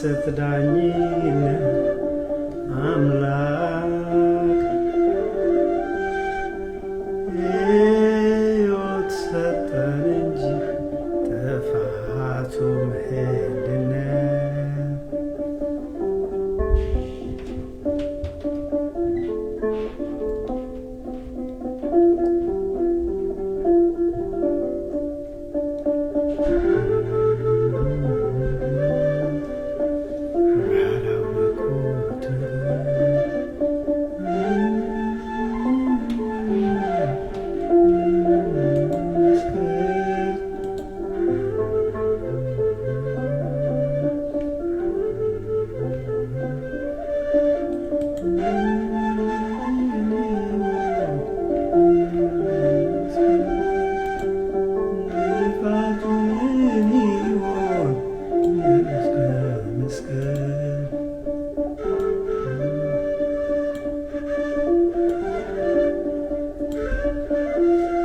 የሐሰት ዳኝነት አምላክ ሕይወት ሰጠን እንጂ ጥፋቱ ምንድነው?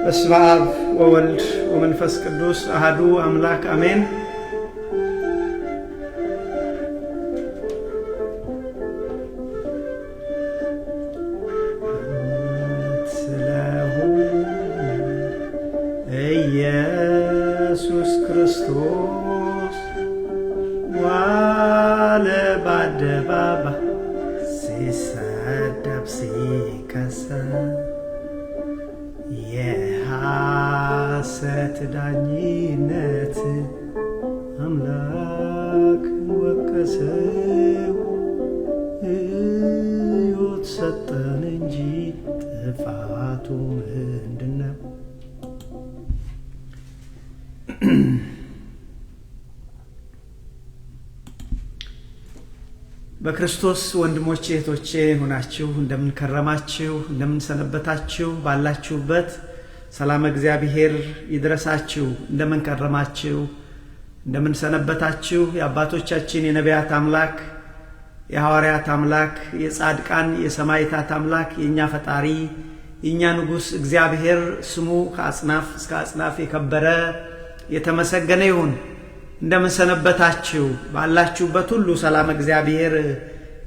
በስመ አብ ወወልድ ወመንፈስ ቅዱስ አሐዱ አምላክ አሜን። ኢየሱስ ክርስቶስ ዋለ በአደባባይ ሲሰደብ ሲከሰስ የሐሰት ዳኝነት አምላክ ወቀሰው። ሕይወት ሰጠን እንጂ ጥፋቱ ምንድነው? በክርስቶስ ወንድሞቼ እህቶቼ ሆናችሁ እንደምን ከረማችሁ? እንደምን ሰነበታችሁ? ባላችሁበት ሰላም እግዚአብሔር ይድረሳችሁ። እንደምን ከረማችሁ? እንደምን ሰነበታችሁ? የአባቶቻችን የነቢያት አምላክ፣ የሐዋርያት አምላክ፣ የጻድቃን የሰማዕታት አምላክ፣ የኛ ፈጣሪ የኛ ንጉሥ እግዚአብሔር ስሙ ከአጽናፍ እስከ አጽናፍ የከበረ የተመሰገነ ይሁን። እንደምን ሰነበታችሁ? ባላችሁበት ሁሉ ሰላም እግዚአብሔር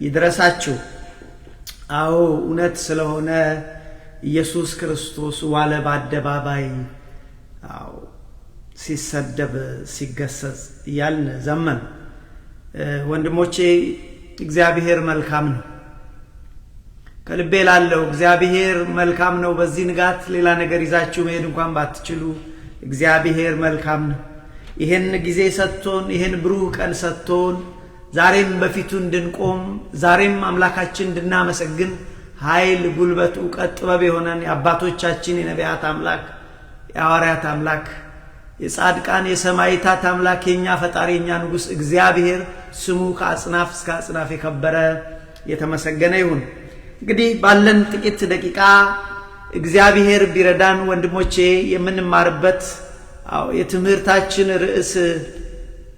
ይድረሳችሁ። አዎ እውነት ስለሆነ ኢየሱስ ክርስቶስ ዋለ በአደባባይ ሲሰደብ ሲገሰጽ እያልን ዘመን። ወንድሞቼ እግዚአብሔር መልካም ነው። ከልቤ ላለው እግዚአብሔር መልካም ነው። በዚህ ንጋት ሌላ ነገር ይዛችሁ መሄድ እንኳን ባትችሉ እግዚአብሔር መልካም ነው። ይሄን ጊዜ ሰጥቶን ይሄን ብሩህ ቀን ሰጥቶን ዛሬም በፊቱ እንድንቆም ዛሬም አምላካችን እንድናመሰግን ኃይል፣ ጉልበት፣ ዕውቀት፣ ጥበብ የሆነን የአባቶቻችን የነቢያት አምላክ የሐዋርያት አምላክ የጻድቃን የሰማዕታት አምላክ የኛ ፈጣሪ የኛ ንጉሥ እግዚአብሔር ስሙ ከአጽናፍ እስከ አጽናፍ የከበረ የተመሰገነ ይሁን። እንግዲህ ባለን ጥቂት ደቂቃ እግዚአብሔር ቢረዳን ወንድሞቼ የምንማርበት የትምህርታችን ርዕስ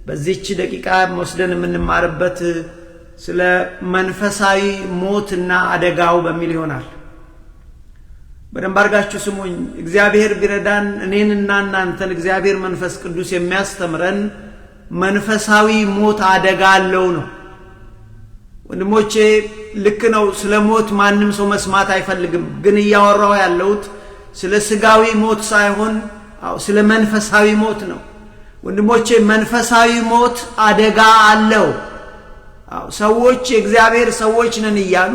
በዚህች ደቂቃ ወስደን የምንማርበት ስለ መንፈሳዊ ሞትና አደጋው በሚል ይሆናል። በደንብ አድርጋችሁ ስሙኝ። እግዚአብሔር ቢረዳን እኔንና እናንተን እግዚአብሔር መንፈስ ቅዱስ የሚያስተምረን መንፈሳዊ ሞት አደጋ አለው ነው። ወንድሞቼ ልክ ነው፣ ስለ ሞት ማንም ሰው መስማት አይፈልግም። ግን እያወራው ያለሁት ስለ ስጋዊ ሞት ሳይሆን ስለ መንፈሳዊ ሞት ነው። ወንድሞቼ መንፈሳዊ ሞት አደጋ አለው። ሰዎች የእግዚአብሔር ሰዎች ነን እያሉ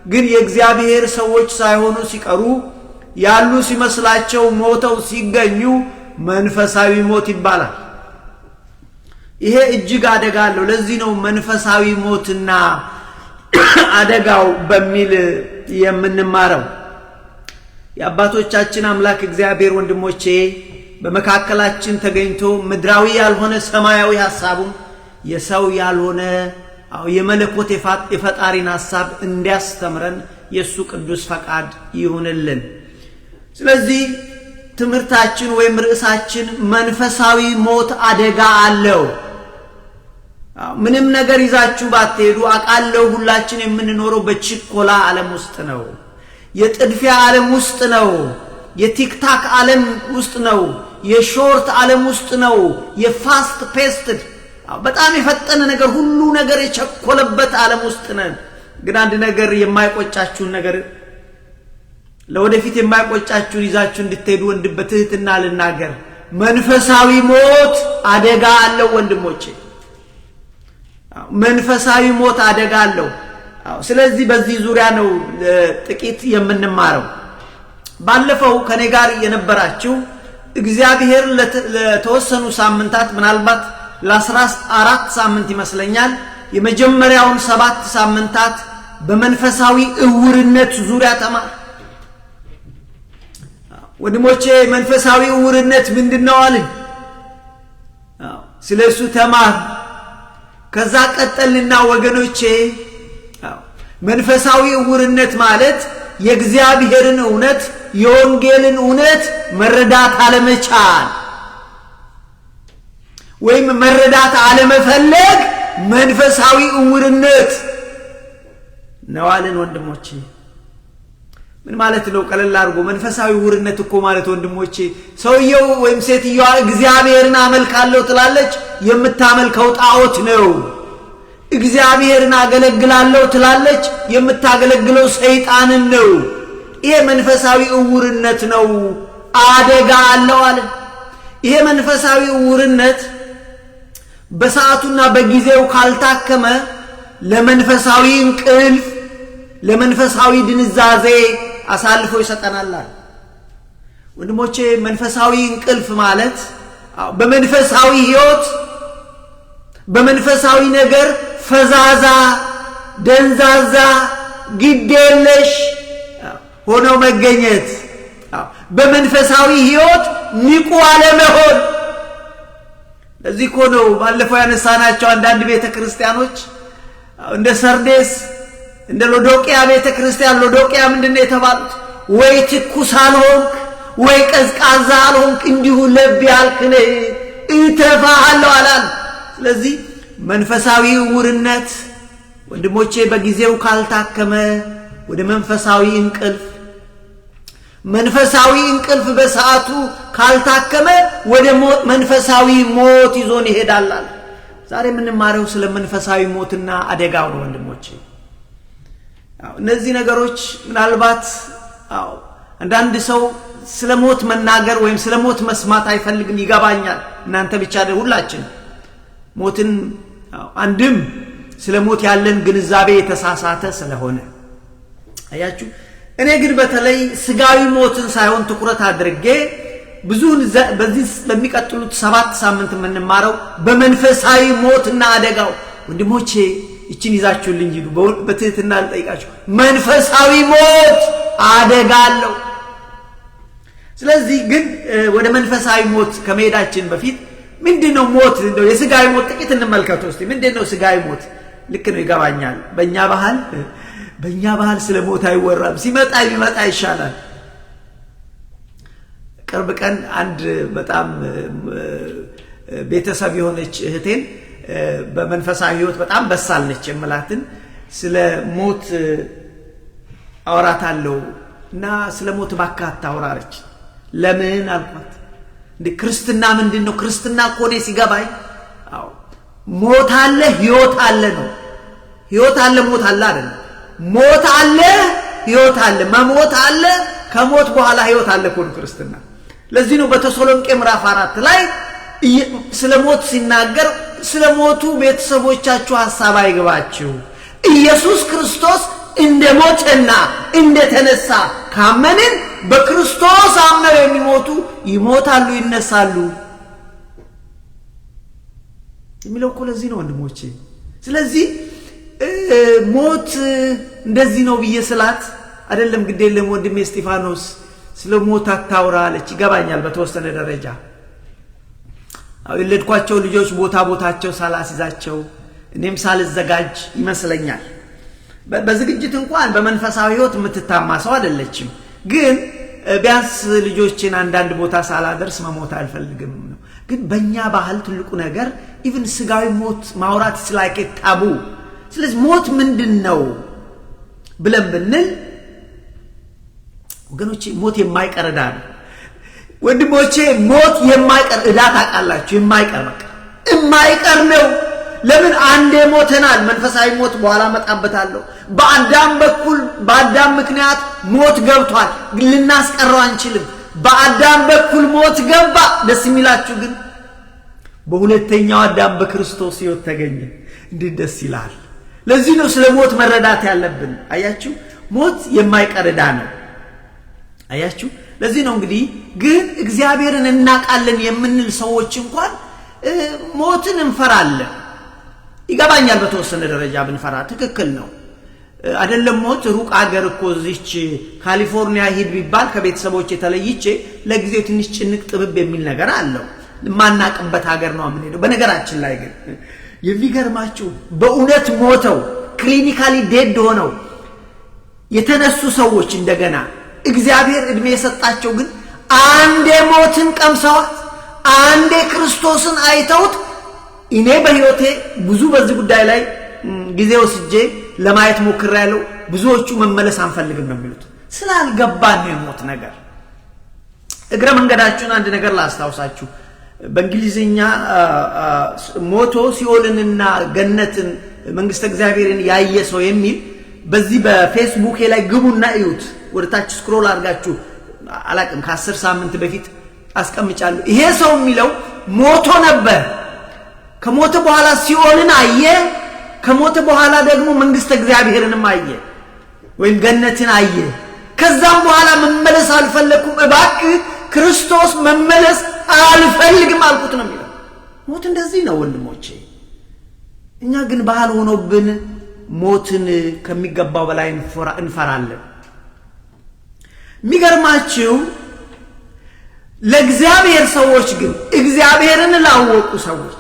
ግን የእግዚአብሔር ሰዎች ሳይሆኑ ሲቀሩ ያሉ ሲመስላቸው ሞተው ሲገኙ መንፈሳዊ ሞት ይባላል። ይሄ እጅግ አደጋ አለው። ለዚህ ነው መንፈሳዊ ሞትና አደጋው በሚል የምንማረው። የአባቶቻችን አምላክ እግዚአብሔር ወንድሞቼ በመካከላችን ተገኝቶ ምድራዊ ያልሆነ ሰማያዊ ሐሳቡን የሰው ያልሆነ የመለኮት የፈጣሪን ሐሳብ እንዲያስተምረን የሱ ቅዱስ ፈቃድ ይሁንልን። ስለዚህ ትምህርታችን ወይም ርዕሳችን መንፈሳዊ ሞት አደጋ አለው። ምንም ነገር ይዛችሁ ባትሄዱ አቃለው ሁላችን የምንኖረው በችኮላ ዓለም ውስጥ ነው። የጥድፊያ ዓለም ውስጥ ነው። የቲክታክ ዓለም ውስጥ ነው። የሾርት ዓለም ውስጥ ነው። የፋስት ፔስትድ በጣም የፈጠነ ነገር ሁሉ ነገር የቸኮለበት ዓለም ውስጥ ነን። ግን አንድ ነገር የማይቆጫችሁን ነገር ለወደፊት የማይቆጫችሁን ይዛችሁ እንድትሄዱ ወንድም በትህትና ልናገር፣ መንፈሳዊ ሞት አደጋ አለው ወንድሞቼ። መንፈሳዊ ሞት አደጋ አለው። ስለዚህ በዚህ ዙሪያ ነው ጥቂት የምንማረው። ባለፈው ከኔ ጋር የነበራችሁ እግዚአብሔር ለተወሰኑ ሳምንታት ምናልባት ለ14 ሳምንት ይመስለኛል የመጀመሪያውን 7 ሳምንታት በመንፈሳዊ እውርነት ዙሪያ ተማር። ወንድሞቼ መንፈሳዊ እውርነት ምንድነው አልን? ስለሱ ተማር። ከዛ ቀጠልና ወገኖቼ መንፈሳዊ እውርነት ማለት የእግዚአብሔርን እውነት የወንጌልን እውነት መረዳት አለመቻል ወይም መረዳት አለመፈለግ መንፈሳዊ እውርነት ነው አለን ወንድሞቼ። ምን ማለት ነው? ቀለል አድርጎ መንፈሳዊ እውርነት እኮ ማለት ወንድሞቼ ሰውየው ወይም ሴትየዋ እግዚአብሔርን አመልካለሁ ትላለች፣ የምታመልከው ጣዖት ነው። እግዚአብሔርን አገለግላለሁ ትላለች፣ የምታገለግለው ሰይጣንን ነው። ይሄ መንፈሳዊ እውርነት ነው፣ አደጋ አለው አለ። ይሄ መንፈሳዊ እውርነት በሰዓቱና በጊዜው ካልታከመ ለመንፈሳዊ እንቅልፍ፣ ለመንፈሳዊ ድንዛዜ አሳልፎ ይሰጠናል። ወንድሞቼ መንፈሳዊ እንቅልፍ ማለት በመንፈሳዊ ሕይወት በመንፈሳዊ ነገር ፈዛዛ፣ ደንዛዛ፣ ግዴለሽ ሆኖ መገኘት፣ በመንፈሳዊ ሕይወት ንቁ አለመሆን። ለዚህ እኮ ነው ባለፈው ያነሳናቸው አንዳንድ ቤተክርስቲያኖች እንደ ሰርዴስ እንደ ሎዶቅያ ቤተክርስቲያን። ሎዶቅያ ምንድነው የተባሉት? ወይ ትኩስ አልሆንክ ወይ ቀዝቃዛ አልሆንክ፣ እንዲሁ ለብ ያልክ ነህ፣ እተፋሃለሁ አላል። ስለዚህ መንፈሳዊ እውርነት ወንድሞቼ በጊዜው ካልታከመ ወደ መንፈሳዊ እንቅልፍ፣ መንፈሳዊ እንቅልፍ በሰዓቱ ካልታከመ ወደ መንፈሳዊ ሞት ይዞን ይሄዳል። ዛሬ የምንማረው ስለ መንፈሳዊ ሞትና አደጋው ነው ወንድሞቼ። እነዚህ ነገሮች ምናልባት አንዳንድ ሰው ስለ ሞት መናገር ወይም ስለ ሞት መስማት አይፈልግም፣ ይገባኛል። እናንተ ብቻ አይደል፣ ሁላችን ሞትን አንድም ስለ ሞት ያለን ግንዛቤ የተሳሳተ ስለሆነ አያችሁ። እኔ ግን በተለይ ስጋዊ ሞትን ሳይሆን ትኩረት አድርጌ ብዙን በዚህ በሚቀጥሉት 7 ሳምንት የምንማረው በመንፈሳዊ ሞትና አደጋው። ወንድሞቼ እቺን ይዛችሁልኝ ሂዱ፣ በትህትና ልጠይቃችሁ። መንፈሳዊ ሞት አደጋ አለው። ስለዚህ ግን ወደ መንፈሳዊ ሞት ከመሄዳችን በፊት ምንድነው ሞት? እንደው የስጋዊ ሞት ጥቂት እንመልከተው እስቲ። ምንድነው ስጋዊ ሞት? ልክ ነው፣ ይገባኛል። በእኛ ባህል ስለ ሞት አይወራም፣ ሲመጣ ቢመጣ ይሻላል። ቅርብ ቀን አንድ በጣም ቤተሰብ የሆነች እህቴን በመንፈሳዊ ሕይወት በጣም በሳል ነች የምላትን ስለ ሞት አወራታለሁ እና ስለ ሞት ባካታ አወራረች። ለምን አልኳት። እንደ ክርስትና ምንድነው? ክርስትና እኮ እኔ ሲገባኝ ሞት አለ ሕይወት አለ ነው። ሕይወት አለ ሞት አለ አይደለም። ሞት አለ ሕይወት አለ፣ መሞት አለ፣ ከሞት በኋላ ሕይወት አለ እኮ ነው ክርስትና። ለዚህ ነው በተሰሎንቄ ምዕራፍ 4 ላይ ስለ ሞት ሲናገር ስለ ሞቱ ቤተሰቦቻችሁ ሐሳብ አይግባችሁ፣ ኢየሱስ ክርስቶስ እንደ ሞተና እንደ ተነሳ ካመንን በክርስቶስ አምነው የሚሞቱ ይሞታሉ ይነሳሉ የሚለው እኮ ለዚህ ነው ወንድሞቼ። ስለዚህ ሞት እንደዚህ ነው ብዬ ስላት አይደለም ግድ የለም ወንድሜ እስጢፋኖስ ስለ ሞት አታውራ አለች። ይገባኛል በተወሰነ ደረጃ። የወለድኳቸው ልጆች ቦታቸው ሳላስይዛቸው እኔም ሳልዘጋጅ ይመስለኛል። በዝግጅት እንኳን በመንፈሳዊ ሕይወት የምትታማ ሰው አይደለችም። ግን ቢያንስ ልጆችን አንዳንድ ቦታ ሳላደርስ መሞት አልፈልግም ነው። ግን በእኛ ባህል ትልቁ ነገር ኢቭን ስጋዊ ሞት ማውራት ስላይክ ታቡ። ስለዚህ ሞት ምንድነው ብለን ብንል ወገኖቼ ሞት የማይቀር ዕዳ ነው። ወንድሞቼ ሞት የማይቀር ዕዳ ታውቃላችሁ፣ የማይቀር በቃ የማይቀር ነው። ለምን አንዴ ሞተናል። መንፈሳዊ ሞት በኋላ መጣበታለሁ። በአዳም ምክንያት ሞት ገብቷል፣ ልናስቀረው አንችልም። በአዳም በኩል ሞት ገባ። ደስ የሚላችሁ ግን በሁለተኛው አዳም በክርስቶስ ሕይወት ተገኘ። እንዴት ደስ ይላል! ለዚህ ነው ስለ ሞት መረዳት ያለብን። አያችሁ፣ ሞት የማይቀር ዕዳ ነው። አያችሁ፣ ለዚህ ነው እንግዲህ ግን እግዚአብሔርን እናውቃለን የምንል ሰዎች እንኳን ሞትን እንፈራለን። ይገባኛል፣ በተወሰነ ደረጃ ብንፈራ ትክክል ነው አይደለም። ሞት ሩቅ አገር እኮ እዚች ካሊፎርኒያ ሂድ ቢባል ከቤተሰቦች የተለይቼ ለጊዜው ትንሽ ጭንቅ ጥብብ የሚል ነገር አለው። ማናቅበት ሀገር ነው የምንሄደው። በነገራችን ላይ ግን የሚገርማችሁ በእውነት ሞተው ክሊኒካሊ ዴድ ሆነው የተነሱ ሰዎች እንደገና እግዚአብሔር እድሜ የሰጣቸው ግን አንዴ ሞትን ቀምሰዋት አንዴ ክርስቶስን አይተውት። እኔ በህይወቴ ብዙ በዚህ ጉዳይ ላይ ጊዜ ወስጄ ለማየት ሞክሬያለሁ። ብዙዎቹ መመለስ አንፈልግም ነው የሚሉት። ስላልገባን ነው የሞት ነገር። እግረ መንገዳችሁን አንድ ነገር ላስታውሳችሁ። በእንግሊዝኛ ሞቶ ሲኦልንና ገነትን መንግስተ እግዚአብሔርን ያየ ሰው የሚል በዚህ በፌስቡክ ላይ ግቡና እዩት። ወደታች ስክሮል አድርጋችሁ አላቅም ከ10 ሳምንት በፊት አስቀምጫለሁ። ይሄ ሰው የሚለው ሞቶ ነበር። ከሞተ በኋላ ሲኦልን አየ። ከሞተ በኋላ ደግሞ መንግስተ እግዚአብሔርንም አየ ወይም ገነትን አየ። ከዛም በኋላ መመለስ አልፈለኩም፣ እባክህ ክርስቶስ መመለስ አልፈልግም አልኩት ነው የሚለው። ሞት እንደዚህ ነው ወንድሞቼ። እኛ ግን ባህል ሆኖብን ሞትን ከሚገባው በላይ እንፈራለን። የሚገርማችሁ ለእግዚአብሔር ሰዎች ግን እግዚአብሔርን ላወቁ ሰዎች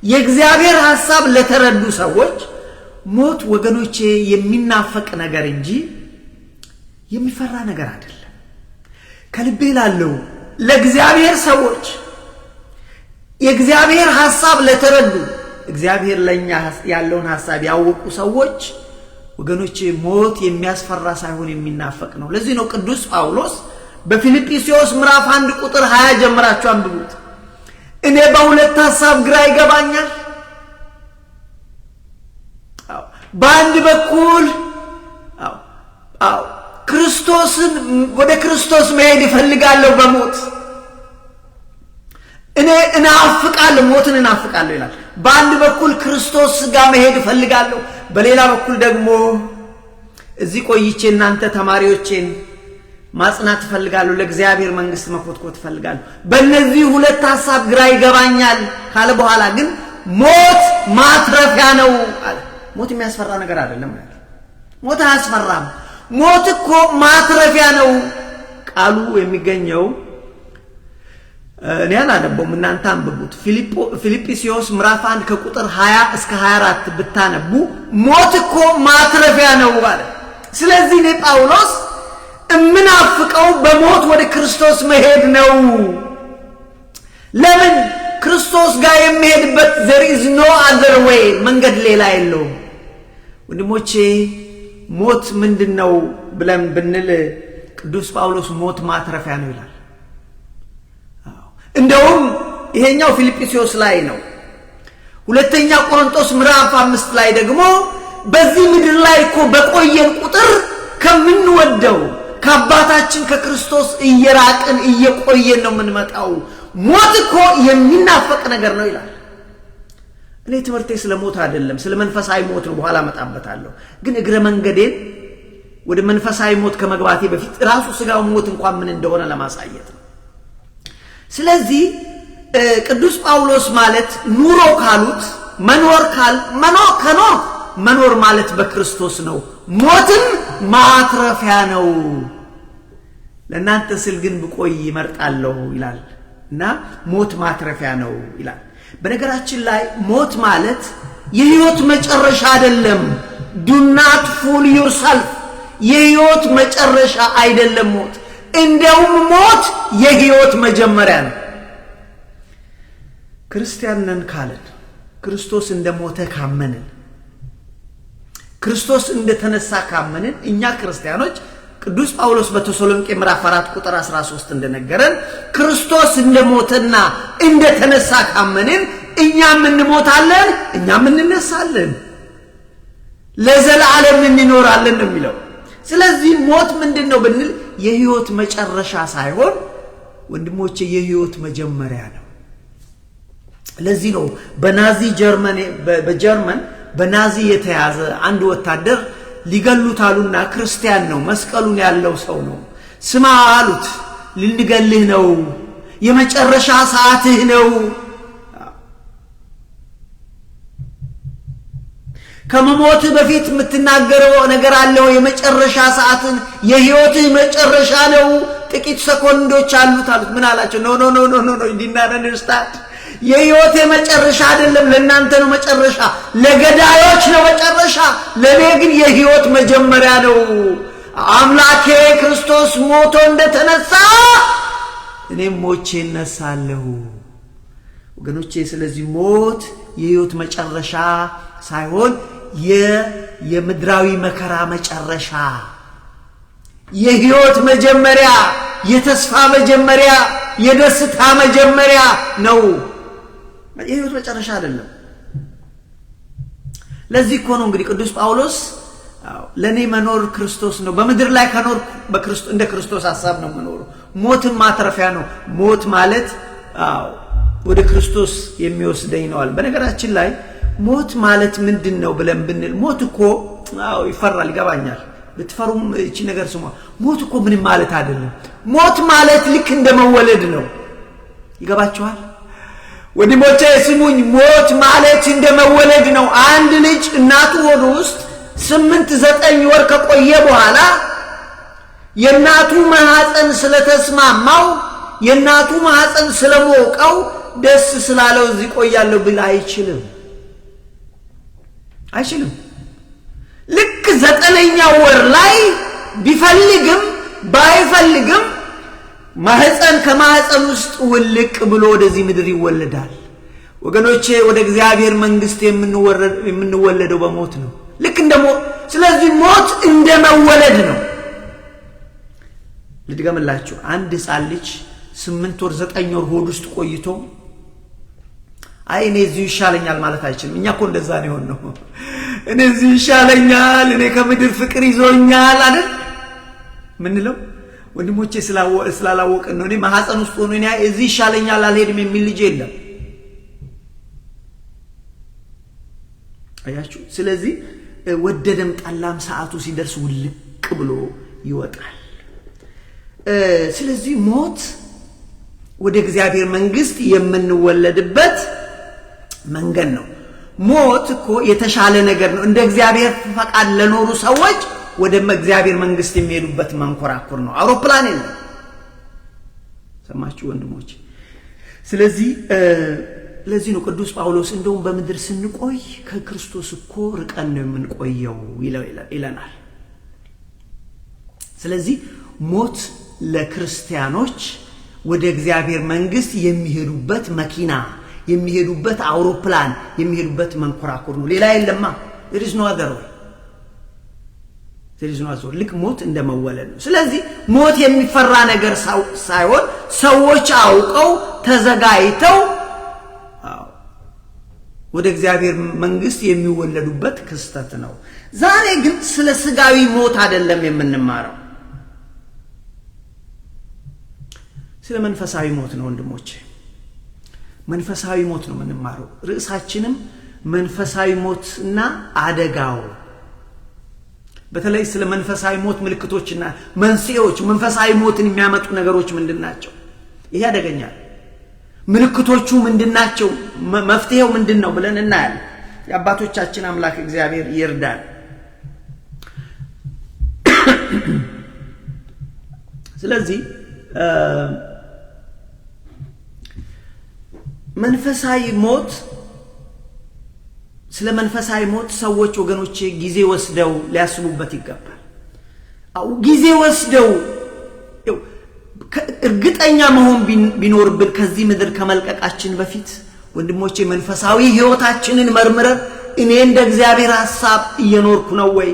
የእግዚአብሔር ሐሳብ ለተረዱ ሰዎች ሞት ወገኖቼ የሚናፈቅ ነገር እንጂ የሚፈራ ነገር አይደለም። ከልቤ ላለው ለእግዚአብሔር ሰዎች የእግዚአብሔር ሐሳብ ለተረዱ እግዚአብሔር ለኛ ያለውን ሐሳብ ያወቁ ሰዎች ወገኖቼ ሞት የሚያስፈራ ሳይሆን የሚናፈቅ ነው። ለዚህ ነው ቅዱስ ጳውሎስ በፊልጵስዩስ ምዕራፍ 1 ቁጥር 20 ጀምራችሁ አንብቡት። እኔ በሁለት ሐሳብ ግራ ይገባኛል። በአንድ በኩል ክርስቶስን ወደ ክርስቶስ መሄድ ይፈልጋለሁ በሞት እኔ እናፍቃለሁ፣ ሞትን እናፍቃለሁ ይላል። በአንድ በኩል ክርስቶስ ጋር መሄድ ይፈልጋለሁ፣ በሌላ በኩል ደግሞ እዚህ ቆይቼ እናንተ ተማሪዎቼን ማጽናት ይፈልጋለሁ፣ ለእግዚአብሔር መንግስት መኮትኮት ይፈልጋለሁ። በእነዚህ ሁለት ሐሳብ ግራ ይገባኛል ካለ በኋላ ግን ሞት ማትረፊያ ነው አለ። ሞት የሚያስፈራ ነገር አይደለም ማለት ሞት አያስፈራም። ሞት እኮ ማትረፊያ ነው። ቃሉ የሚገኘው እኔ አላነበውም፣ እናንተ አንብቡት። ፊልጵስዩስ ምዕራፍ 1 ከቁጥር 20 እስከ 24 ብታነቡ ሞት እኮ ማትረፊያ ነው አለ። ስለዚህ ነው ጳውሎስ እምናፍቀው በሞት ወደ ክርስቶስ መሄድ ነው። ለምን? ክርስቶስ ጋር የሚሄድበት there is no other way፣ መንገድ ሌላ የለውም። ወንድሞቼ ሞት ምንድነው ብለን ብንል ቅዱስ ጳውሎስ ሞት ማትረፊያ ነው ይላል። እንደውም ይሄኛው ፊልጵስዩስ ላይ ነው። ሁለተኛ ቆሮንቶስ ምዕራፍ 5 ላይ ደግሞ በዚህ ምድር ላይ እኮ በቆየን ቁጥር ከምንወደው ከአባታችን ከክርስቶስ እየራቅን እየቆየን ነው የምንመጣው። ሞት እኮ የሚናፈቅ ነገር ነው ይላል። እኔ ትምህርቴ ስለ ሞት አይደለም፣ ስለ መንፈሳዊ ሞት ነው። በኋላ መጣበታለሁ። ግን እግረ መንገዴን ወደ መንፈሳዊ ሞት ከመግባቴ በፊት ራሱ ስጋው ሞት እንኳን ምን እንደሆነ ለማሳየት ነው። ስለዚህ ቅዱስ ጳውሎስ ማለት ኑሮ ካሉት መኖር ማለት በክርስቶስ ነው፣ ሞትም ማትረፊያ ነው። ለእናንተ ስል ግን ብቆይ ይመርጣለሁ ይላል እና ሞት ማትረፊያ ነው ይላል። በነገራችን ላይ ሞት ማለት የህይወት መጨረሻ አይደለም። do not fool yourself። የህይወት መጨረሻ አይደለም ሞት። እንደውም ሞት የህይወት መጀመሪያ ነው። ክርስቲያን ነን ካለን፣ ክርስቶስ እንደሞተ ካመንን፣ ክርስቶስ እንደተነሳ ካመንን እኛ ክርስቲያኖች ቅዱስ ጳውሎስ በተሰሎንቄ ምዕራፍ 4 ቁጥር 13 እንደነገረን ክርስቶስ እንደሞተና እንደተነሳ ካመንን እኛም እንሞታለን እኛም እንነሳለን ለዘላለም እንኖራለን ነው የሚለው ስለዚህ ሞት ምንድነው ብንል የህይወት መጨረሻ ሳይሆን ወንድሞቼ የህይወት መጀመሪያ ነው ለዚህ ነው በናዚ በጀርመን በናዚ የተያዘ አንድ ወታደር ሊገሉታሉና ክርስቲያን ነው መስቀሉን ያለው ሰው ነው ስማ አሉት ልንገልህ ነው የመጨረሻ ሰዓትህ ነው ከመሞት በፊት የምትናገረው ነገር አለው የመጨረሻ ሰዓትን የህይወትህ መጨረሻ ነው ጥቂት ሰኮንዶች አሉት አሉት ምን አላቸው ኖ ኖ ኖ ኖ ኖ እንዲናና ንስታት የህይወት መጨረሻ አይደለም ለእናንተ ነው መጨረሻ ለገዳዮች ነው መጨረሻ ለኔ ግን የህይወት መጀመሪያ ነው አምላኬ ክርስቶስ ሞቶ እንደተነሳ እኔም ሞቼ እነሳለሁ ወገኖቼ ስለዚህ ሞት የህይወት መጨረሻ ሳይሆን የምድራዊ መከራ መጨረሻ የህይወት መጀመሪያ የተስፋ መጀመሪያ የደስታ መጀመሪያ ነው የህይወት መጨረሻ አይደለም ለዚህ እኮ ነው እንግዲህ ቅዱስ ጳውሎስ ለኔ መኖር ክርስቶስ ነው በመድር ላይ ከኖር በክርስቶስ እንደ ክርስቶስ ሐሳብ ነው መኖር ሞትም ማትረፊያ ነው ሞት ማለት ወደ ክርስቶስ የሚወስደኝ ነውል በነገራችን ላይ ሞት ማለት ምንድነው ብለን ብንል ሞት እኮ ይፈራል ይገባኛል ብትፈሩም እቺ ነገር ስሙ ሞት እኮ ምን ማለት አይደለም ሞት ማለት ልክ እንደመወለድ ነው ይገባችኋል ወዲሞቼ ስሙኝ ሞት ማለት እንደመወለድ ነው አንድ ልጅ እናቱ ሆድ ውስጥ 8-9 ወር ከቆየ በኋላ የናቱ ማህፀን ስለተስማማው የናቱ ማህፀን ስለሞቀው ደስ ስላለው እዚህ ቆያለሁ ብል አይችልም ልክ 9ኛው ወር ላይ ቢፈልግም ባይፈልግም ማህፀን ከማህፀን ውስጥ ውልቅ ብሎ ወደዚህ ምድር ይወለዳል ወገኖቼ ወደ እግዚአብሔር መንግስት የምንወለደው በሞት ነው ልክ እንደሞ ስለዚህ ሞት እንደመወለድ ነው ልድገምላችሁ አንድ ሕፃን ልጅ 8 ወር 9 ወር ሆድ ውስጥ ቆይቶ እኔ እዚህ ይሻለኛል ማለት አይችልም እኛ እኮ እንደዛ ነው የሆነው እኔ እዚህ ይሻለኛል እኔ ከምድር ፍቅር ይዞኛል አይደል ምንለው ወንድሞቼ ስላላወቀን ነው እኔ ማህፀን ውስጥ ሆኖ እኔ እዚህ ይሻለኛል አልሄድም የሚል ልጅ የለም አያችሁ ስለዚህ ወደደም ጠላም ሰዓቱ ሲደርስ ውልቅ ብሎ ይወጣል ስለዚህ ሞት ወደ እግዚአብሔር መንግስት የምንወለድበት መንገድ ነው ሞት እኮ የተሻለ ነገር ነው እንደ እግዚአብሔር ፈቃድ ለኖሩ ሰዎች ወደ እግዚአብሔር መንግስት የሚሄዱበት መንኮራኩር ነው አውሮፕላን ነው ሰማችሁ ወንድሞች ስለዚህ ለዚህ ነው ቅዱስ ጳውሎስ እንደውም በመድር ስንቆይ ከክርስቶስ እኮ ርቀን ነው የምንቆየው ይለናል ስለዚህ ሞት ለክርስቲያኖች ወደ እግዚአብሔር መንግስት የሚሄዱበት መኪና የሚሄዱበት አውሮፕላን የሚሄዱበት መንኮራኩር ነው ሌላ የለማ there is no other ልክ ሞት እንደመወለድ ነው ስለዚህ ሞት የሚፈራ ነገር ሳይሆን ሰዎች አውቀው ተዘጋጅተው ወደ እግዚአብሔር መንግስት የሚወለዱበት ክስተት ነው ዛሬ ግን ስለ ስጋዊ ሞት አይደለም የምንማረው ስለ መንፈሳዊ ሞት ነው ወንድሞቼ መንፈሳዊ ሞት ነው የምንማረው ርዕሳችንም መንፈሳዊ ሞትና አደጋው በተለይ ስለ መንፈሳዊ ሞት ምልክቶችና መንስኤዎች መንፈሳዊ ሞትን የሚያመጡ ነገሮች ምንድናቸው ይሄ አደገኛል ምልክቶቹ ምንድናቸው መፍትሄው ምንድነው ብለን እናያለን የአባቶቻችን አምላክ እግዚአብሔር ይርዳን ስለዚህ መንፈሳዊ ሞት ስለ መንፈሳዊ ሞት ሰዎች ወገኖቼ ጊዜ ወስደው ሊያስቡበት ይገባል ጊዜ ወስደው እርግጠኛ መሆን ቢኖርብን ከዚህ ምድር ከመልቀቃችን በፊት ወንድሞቼ መንፈሳዊ ህይወታችንን መርምረን እኔ እንደ እግዚአብሔር ሐሳብ እየኖርኩ ነው ወይ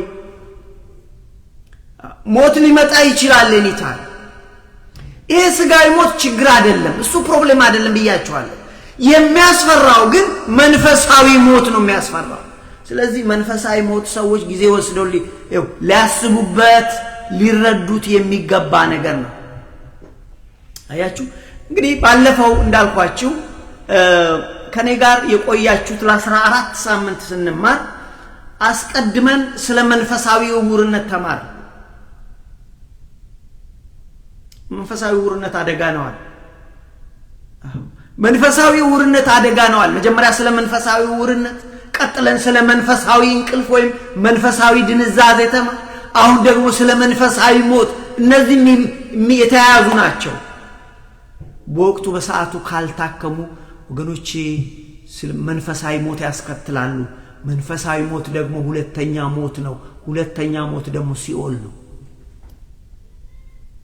ሞት ሊመጣ ይችላል ለኒታል ይሄ ስጋዊ ሞት ችግር አይደለም እሱ ፕሮብሌም አይደለም ብያችኋለሁ የሚያስፈራው ግን መንፈሳዊ ሞት ነው የሚያስፈራው። ስለዚህ መንፈሳዊ ሞት ሰዎች ጊዜ ወስደው ሊያስቡበት ሊረዱት የሚገባ ነገር ነው። አያችሁ እንግዲህ ባለፈው እንዳልኳችሁ ከኔ ጋር የቆያችሁት ለ14 ሳምንት ስንማር አስቀድመን ስለ መንፈሳዊ ዕውርነት ተማር። መንፈሳዊ ዕውርነት አደጋ ነው አለ። መንፈሳዊ ዕውርነት አደጋ ነው አለ። መጀመሪያ ስለ መንፈሳዊ ዕውርነት፣ ቀጥለን ስለ መንፈሳዊ እንቅልፍ ወይም መንፈሳዊ ድንዛዜ ተማር። አሁን ደግሞ ስለ መንፈሳዊ ሞት። እነዚህ የተያያዙ ናቸው። በወቅቱ በሰዓቱ ካልታከሙ ወገኖቼ ስለ መንፈሳዊ ሞት ያስከትላሉ። መንፈሳዊ ሞት ደግሞ ሁለተኛ ሞት ነው። ሁለተኛ ሞት ደግሞ ሲኦል ነው።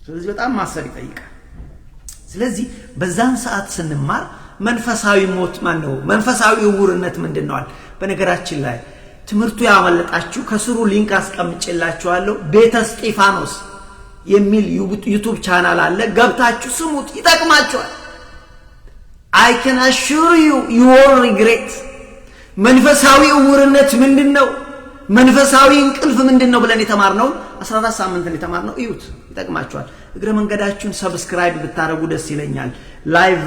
ስለዚህ በጣም ማሰብ ይጠይቃል። ስለዚህ በዛን ሰዓት ስንማር መንፈሳዊ ሞት ማን ነው? መንፈሳዊ ዕውርነት ምንድነው? በነገራችን ላይ ትምህርቱ ያመለጣችሁ ከስሩ ሊንክ አስቀምጬላችኋለሁ። ቤተ እስጢፋኖስ የሚል ዩቲዩብ ቻናል አለ። ገብታችሁ ስሙት፣ ይጠቅማችኋል። I can assure you you won't regret። መንፈሳዊ ዕውርነት ምንድነው? መንፈሳዊ እንቅልፍ ምንድነው ብለን የተማርነው 14 ሳምንት የተማርነው እዩት፣ ይጠቅማችኋል። እግረ መንገዳችሁን ሰብስክራይብ ብታረጉ ደስ ይለኛል። ላይቭ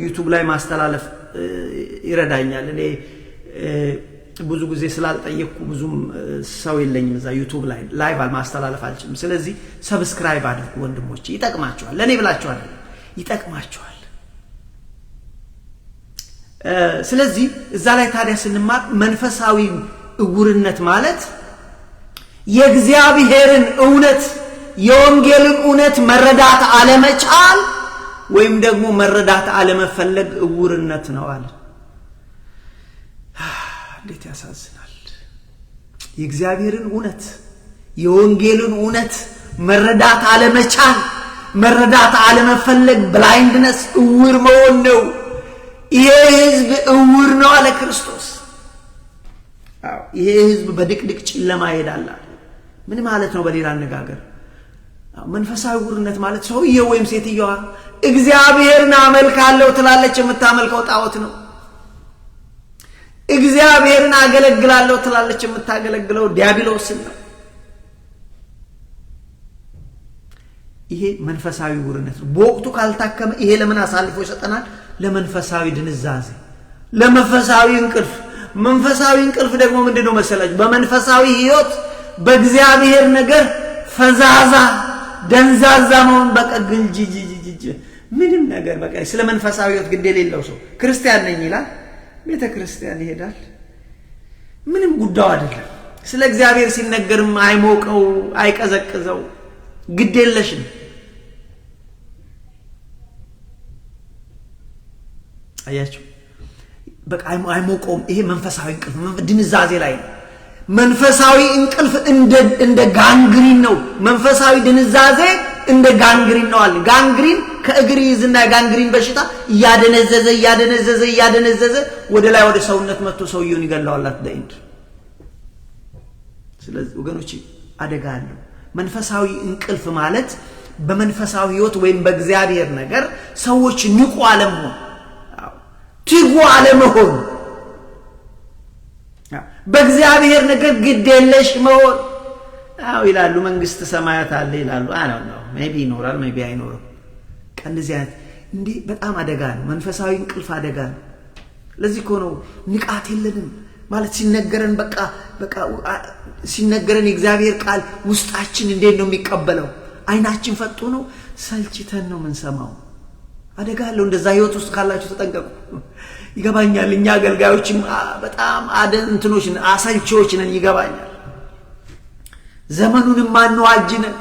ዩቲዩብ ላይ ማስተላለፍ ይረዳኛል። እኔ ብዙ ጊዜ ስላልጠየቅኩ ብዙም ሰው የለኝም እዛ ዩቲዩብ ላይ ላይቭ ማስተላለፍ አልችልም። ስለዚህ ሰብስክራይብ አድርጉ ወንድሞቼ፣ ይጠቅማችኋል። ለኔ ብላችኋል፣ ይጠቅማችኋል። ስለዚህ እዛ ላይ ታዲያ ስንማር መንፈሳዊ ዕውርነት ማለት የእግዚአብሔርን እውነት የወንጌልን እውነት መረዳት አለመቻል ወይም ደግሞ መረዳት አለመፈለግ ዕውርነት ነው አለ። እንዴት ያሳዝናል! የእግዚአብሔርን እውነት የወንጌልን እውነት መረዳት አለመቻል፣ መረዳት አለመፈለግ ብላይንድነስ ዕውር መሆን ነው። ይሄ ህዝብ ዕውር ነው አለ ክርስቶስ። ይሄ ህዝብ በድቅድቅ ጨለማ ይሄዳል። ምን ማለት ነው? በሌላ አነጋገር መንፈሳዊ ዕውርነት ማለት ሰውየው ወይም ሴትየዋ እግዚአብሔርን አመልካለሁ ትላለች፣ የምታመልከው ጣዖት ነው። እግዚአብሔርን አገለግላለሁ ትላለች፣ የምታገለግለው ዲያብሎስን ነው። ይሄ መንፈሳዊ ዕውርነት ነው። በወቅቱ ካልታከመ ይሄ ለምን አሳልፎ ይሰጠናል? ለመንፈሳዊ ድንዛዜ፣ ለመንፈሳዊ እንቅልፍ። መንፈሳዊ እንቅልፍ ደግሞ ምንድነው መሰላችሁ? በመንፈሳዊ ህይወት በእግዚአብሔር ነገር ፈዛዛ ደንዛዛ መሆን። በቃ ግልጅ ምንም ነገር በቃ ስለ መንፈሳዊ ህይወት ግድ የሌለው ሰው ክርስቲያን ነኝ ይላል፣ ቤተ ክርስቲያን ይሄዳል፣ ምንም ጉዳዩ አይደለም። ስለ እግዚአብሔር ሲነገርም አይሞቀው አይቀዘቅዘው፣ ግድ የለሽም። አያችሁ በቃ አይሞቀውም። ይሄ መንፈሳዊ እንቅልፍ ድንዛዜ ላይ ነው። መንፈሳዊ እንቅልፍ እንደ ጋንግሪን ነው። መንፈሳዊ ድንዛዜ እንደ ጋንግሪን ነው አለ። ጋንግሪን ከእግር ይዝና ጋንግሪን በሽታ እያደነዘዘ ወደ ላይ ወደ ሰውነት መጥቶ ሰውየውን ይገላዋል አትደንድ። ስለዚህ ወገኖቼ አደጋ አለው። መንፈሳዊ እንቅልፍ ማለት በመንፈሳዊ ህይወት ወይም በእግዚአብሔር ነገር ሰዎች ንቁ አለመሆን፣ ትጉ አለመሆን፣ በእግዚአብሔር ነገር ግድ የለሽ መሆን። ይላሉ መንግስት ሰማያት አለ ይላሉ። ነው ሜቢ ይኖራል ሜቢ አይኖርም። እንደዚህ አይነት እንዴ በጣም አደጋ ነው። መንፈሳዊ እንቅልፍ አደጋ ነው። ለዚህ እኮ ነው ንቃት የለንም ማለት ሲነገረን በቃ ሲነገረን የእግዚአብሔር ቃል ውስጣችን እንዴት ነው የሚቀበለው? አይናችን ፈጥቶ ነው ሰልችተን ነው የምንሰማው። አደጋ አለው። እንደዛ ህይወት ውስጥ ካላችሁ ተጠንቀቁ። ይገባኛል። እኛ አገልጋዮችም በጣም እንትኖች ነን፣ አሰልቺዎች ነን። ይገባኛል። ዘመኑንም ማንዋጅነን።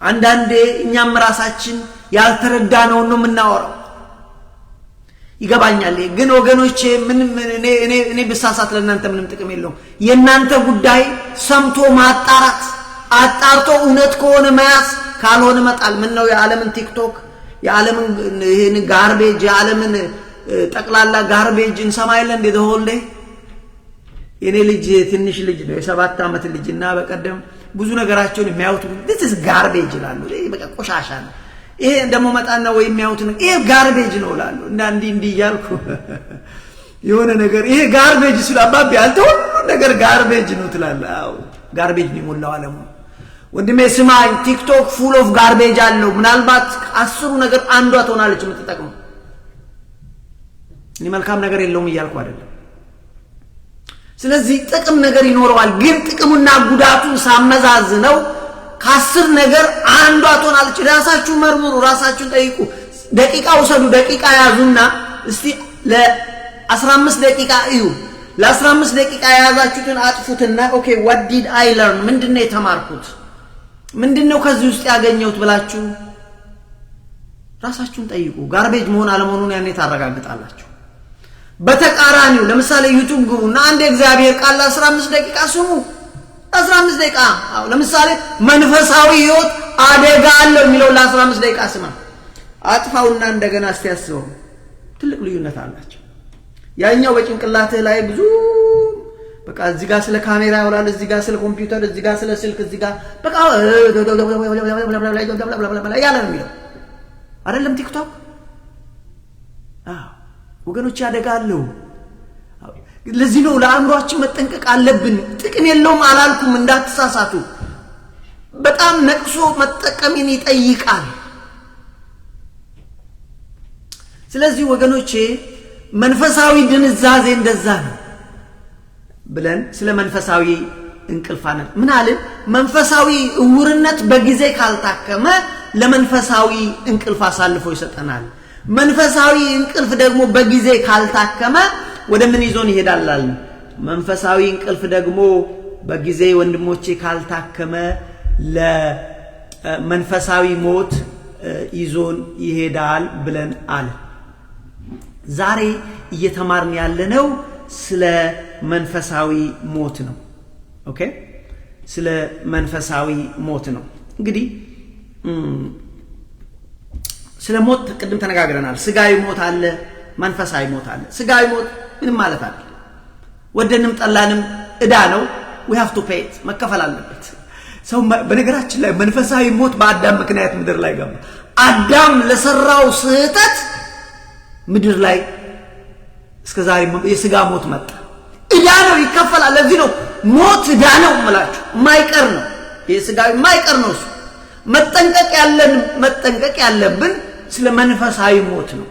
አንዳንዴ እኛም ራሳችን ያልተረዳነውን ነው የምናወራው። ይገባኛል። ግን ወገኖቼ ምንም እኔ ብሳሳት ለእናንተ ምንም ጥቅም የለውም። የእናንተ ጉዳይ ሰምቶ ማጣራት፣ አጣርቶ እውነት ከሆነ መያዝ፣ ካልሆነ መጣል። ምን ነው የዓለምን ቲክቶክ የዓለምን ይሄን ጋርቤጅ የዓለምን ጠቅላላ ጋርቤጅ እንሰማይለን እንደ ሆልዴ። የኔ ልጅ ትንሽ ልጅ ነው፣ የ7 ዓመት ልጅና በቀደም ብዙ ነገራቸውን የሚያዩት this is garbage ይላሉ። በቃ ቆሻሻ ነው። ይሄ ደግሞ መጣና ወይ የሚያዩት ነው ይሄ ጋርቤጅ ነው እላለሁ እና እንዲህ እያልኩ የሆነ ነገር ይሄ ጋርቤጅ ሲሉ አባቢ አንተ ሁሉ ነገር ጋርቤጅ ነው ትላለህ። አዎ ጋርቤጅ ነው ሞላው ዓለሙ። ወንድሜ ስማኝ፣ ቲክቶክ ፉል ኦፍ ጋርቤጅ አለው። ምናልባት 10 ነገር አንዷ ትሆናለች የምትጠቅመው። እኔ መልካም ነገር የለውም እያልኩ አይደለም። ስለዚህ ጥቅም ነገር ይኖረዋል፣ ግን ጥቅሙና ጉዳቱ ሳመዛዝነው ከ10 ነገር አንዷ ትሆናለች። ራሳችሁ መርምሩ፣ ራሳችሁን ጠይቁ። ደቂቃ ውሰዱ፣ ደቂቃ ያዙና እስቲ ለ15 ደቂቃ እዩ። ለ15 ደቂቃ የያዛችሁትን አጥፉትና ኦኬ what did I learn ምንድነው የተማርኩት ምንድነው ከዚህ ውስጥ ያገኘሁት ብላችሁ ራሳችሁን ጠይቁ። ጋርቤጅ መሆን አለመሆኑን ያኔ ታረጋግጣላችሁ። በተቃራኒው ለምሳሌ ዩቲዩብ ግቡና አንድ እግዚአብሔር ቃል 15 ደቂቃ ስሙ። 15 ደቂቃ አው ለምሳሌ መንፈሳዊ ህይወት አደጋ አለው የሚለው ለ15 ደቂቃ ስማ። አጥፋውና እንደገና አስተያስበው። ትልቅ ልዩነት አላቸው። ያኛው በጭንቅላትህ ላይ ብዙ በቃ እዚህ ጋር ስለ ካሜራ ያውላል፣ እዚህ ጋር ስለ ኮምፒውተር፣ እዚህ ጋር ስለ ስልክ፣ እዚህ ጋር በቃ ያለ ነው የሚለው አይደለም ቲክቶክ። ወገኖች ያደጋለው። ለዚህ ነው ለአእምሮአችን መጠንቀቅ አለብን። ጥቅም የለውም አላልኩም እንዳትሳሳቱ። በጣም ነቅሶ መጠቀምን ይጠይቃል። ስለዚህ ወገኖቼ መንፈሳዊ ድንዛዜ እንደዛ ነው ብለን ስለ መንፈሳዊ እንቅልፋን ምን አለን? መንፈሳዊ እውርነት በጊዜ ካልታከመ ለመንፈሳዊ እንቅልፍ አሳልፎ ይሰጠናል። መንፈሳዊ እንቅልፍ ደግሞ በጊዜ ካልታከመ ወደ ምን ይዞን ይሄዳል? መንፈሳዊ እንቅልፍ ደግሞ በጊዜ ወንድሞቼ ካልታከመ ለመንፈሳዊ ሞት ይዞን ይሄዳል ብለን አለ። ዛሬ እየተማርን ያለነው ስለ መንፈሳዊ ሞት ነው። ኦኬ ስለ መንፈሳዊ ሞት ነው። እንግዲህ ስለ ሞት ቅድም ተነጋግረናል። ስጋዊ ሞት አለ፣ መንፈሳዊ ሞት አለ። ስጋዊ ሞት ምንም ማለት አይደለም። ወደንም ጠላንም እዳ ነው። we have to pay it መከፈል አለበት። ሰው በነገራችን ላይ መንፈሳዊ ሞት በአዳም ምክንያት ምድር ላይ ገባ። አዳም ለሰራው ስህተት ምድር ላይ እስከዛሬ የስጋ ሞት መጣ። እዳ ነው፣ ይከፈላል። ለዚህ ነው ሞት እዳ ነው ማለት ማይቀር ነው። የስጋዊ ማይቀር ነው። መጠንቀቅ ያለብን ስለ መንፈሳዊ ሞት ነው።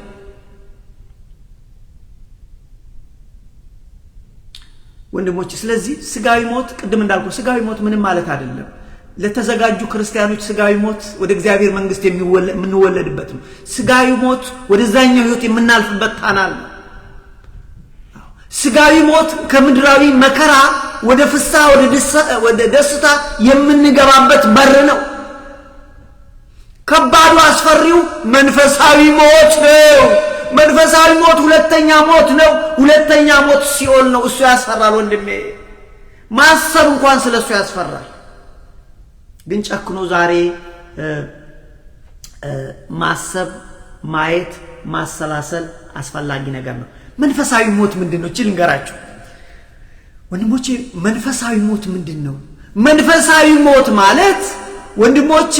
ወንድሞች ስለዚህ ስጋዊ ሞት ቅድም እንዳልኩ ስጋዊ ሞት ምንም ማለት አይደለም። ለተዘጋጁ ክርስቲያኖች ስጋዊ ሞት ወደ እግዚአብሔር መንግስት የምንወለድበት ነው። ስጋዊ ሞት ወደዛኛው ህይወት የምናልፍበት ታናል ነው። ስጋዊ ሞት ከምድራዊ መከራ ወደ ፍስሐ ወደ ደስታ የምንገባበት በር ነው። ከባዱ አስፈሪው መንፈሳዊ ሞት ነው። መንፈሳዊ ሞት ሁለተኛ ሞት ነው። ሁለተኛ ሞት ሲኦል ነው። እሱ ያስፈራል ወንድሜ። ማሰብ እንኳን ስለሱ ያስፈራል። ግን ጨክኖ ዛሬ ማሰብ፣ ማየት፣ ማሰላሰል አስፈላጊ ነገር ነው። መንፈሳዊ ሞት ምንድነው? እቺ ልንገራችሁ ወንድሞቼ። መንፈሳዊ ሞት ምንድነው? መንፈሳዊ ሞት ማለት ወንድሞቼ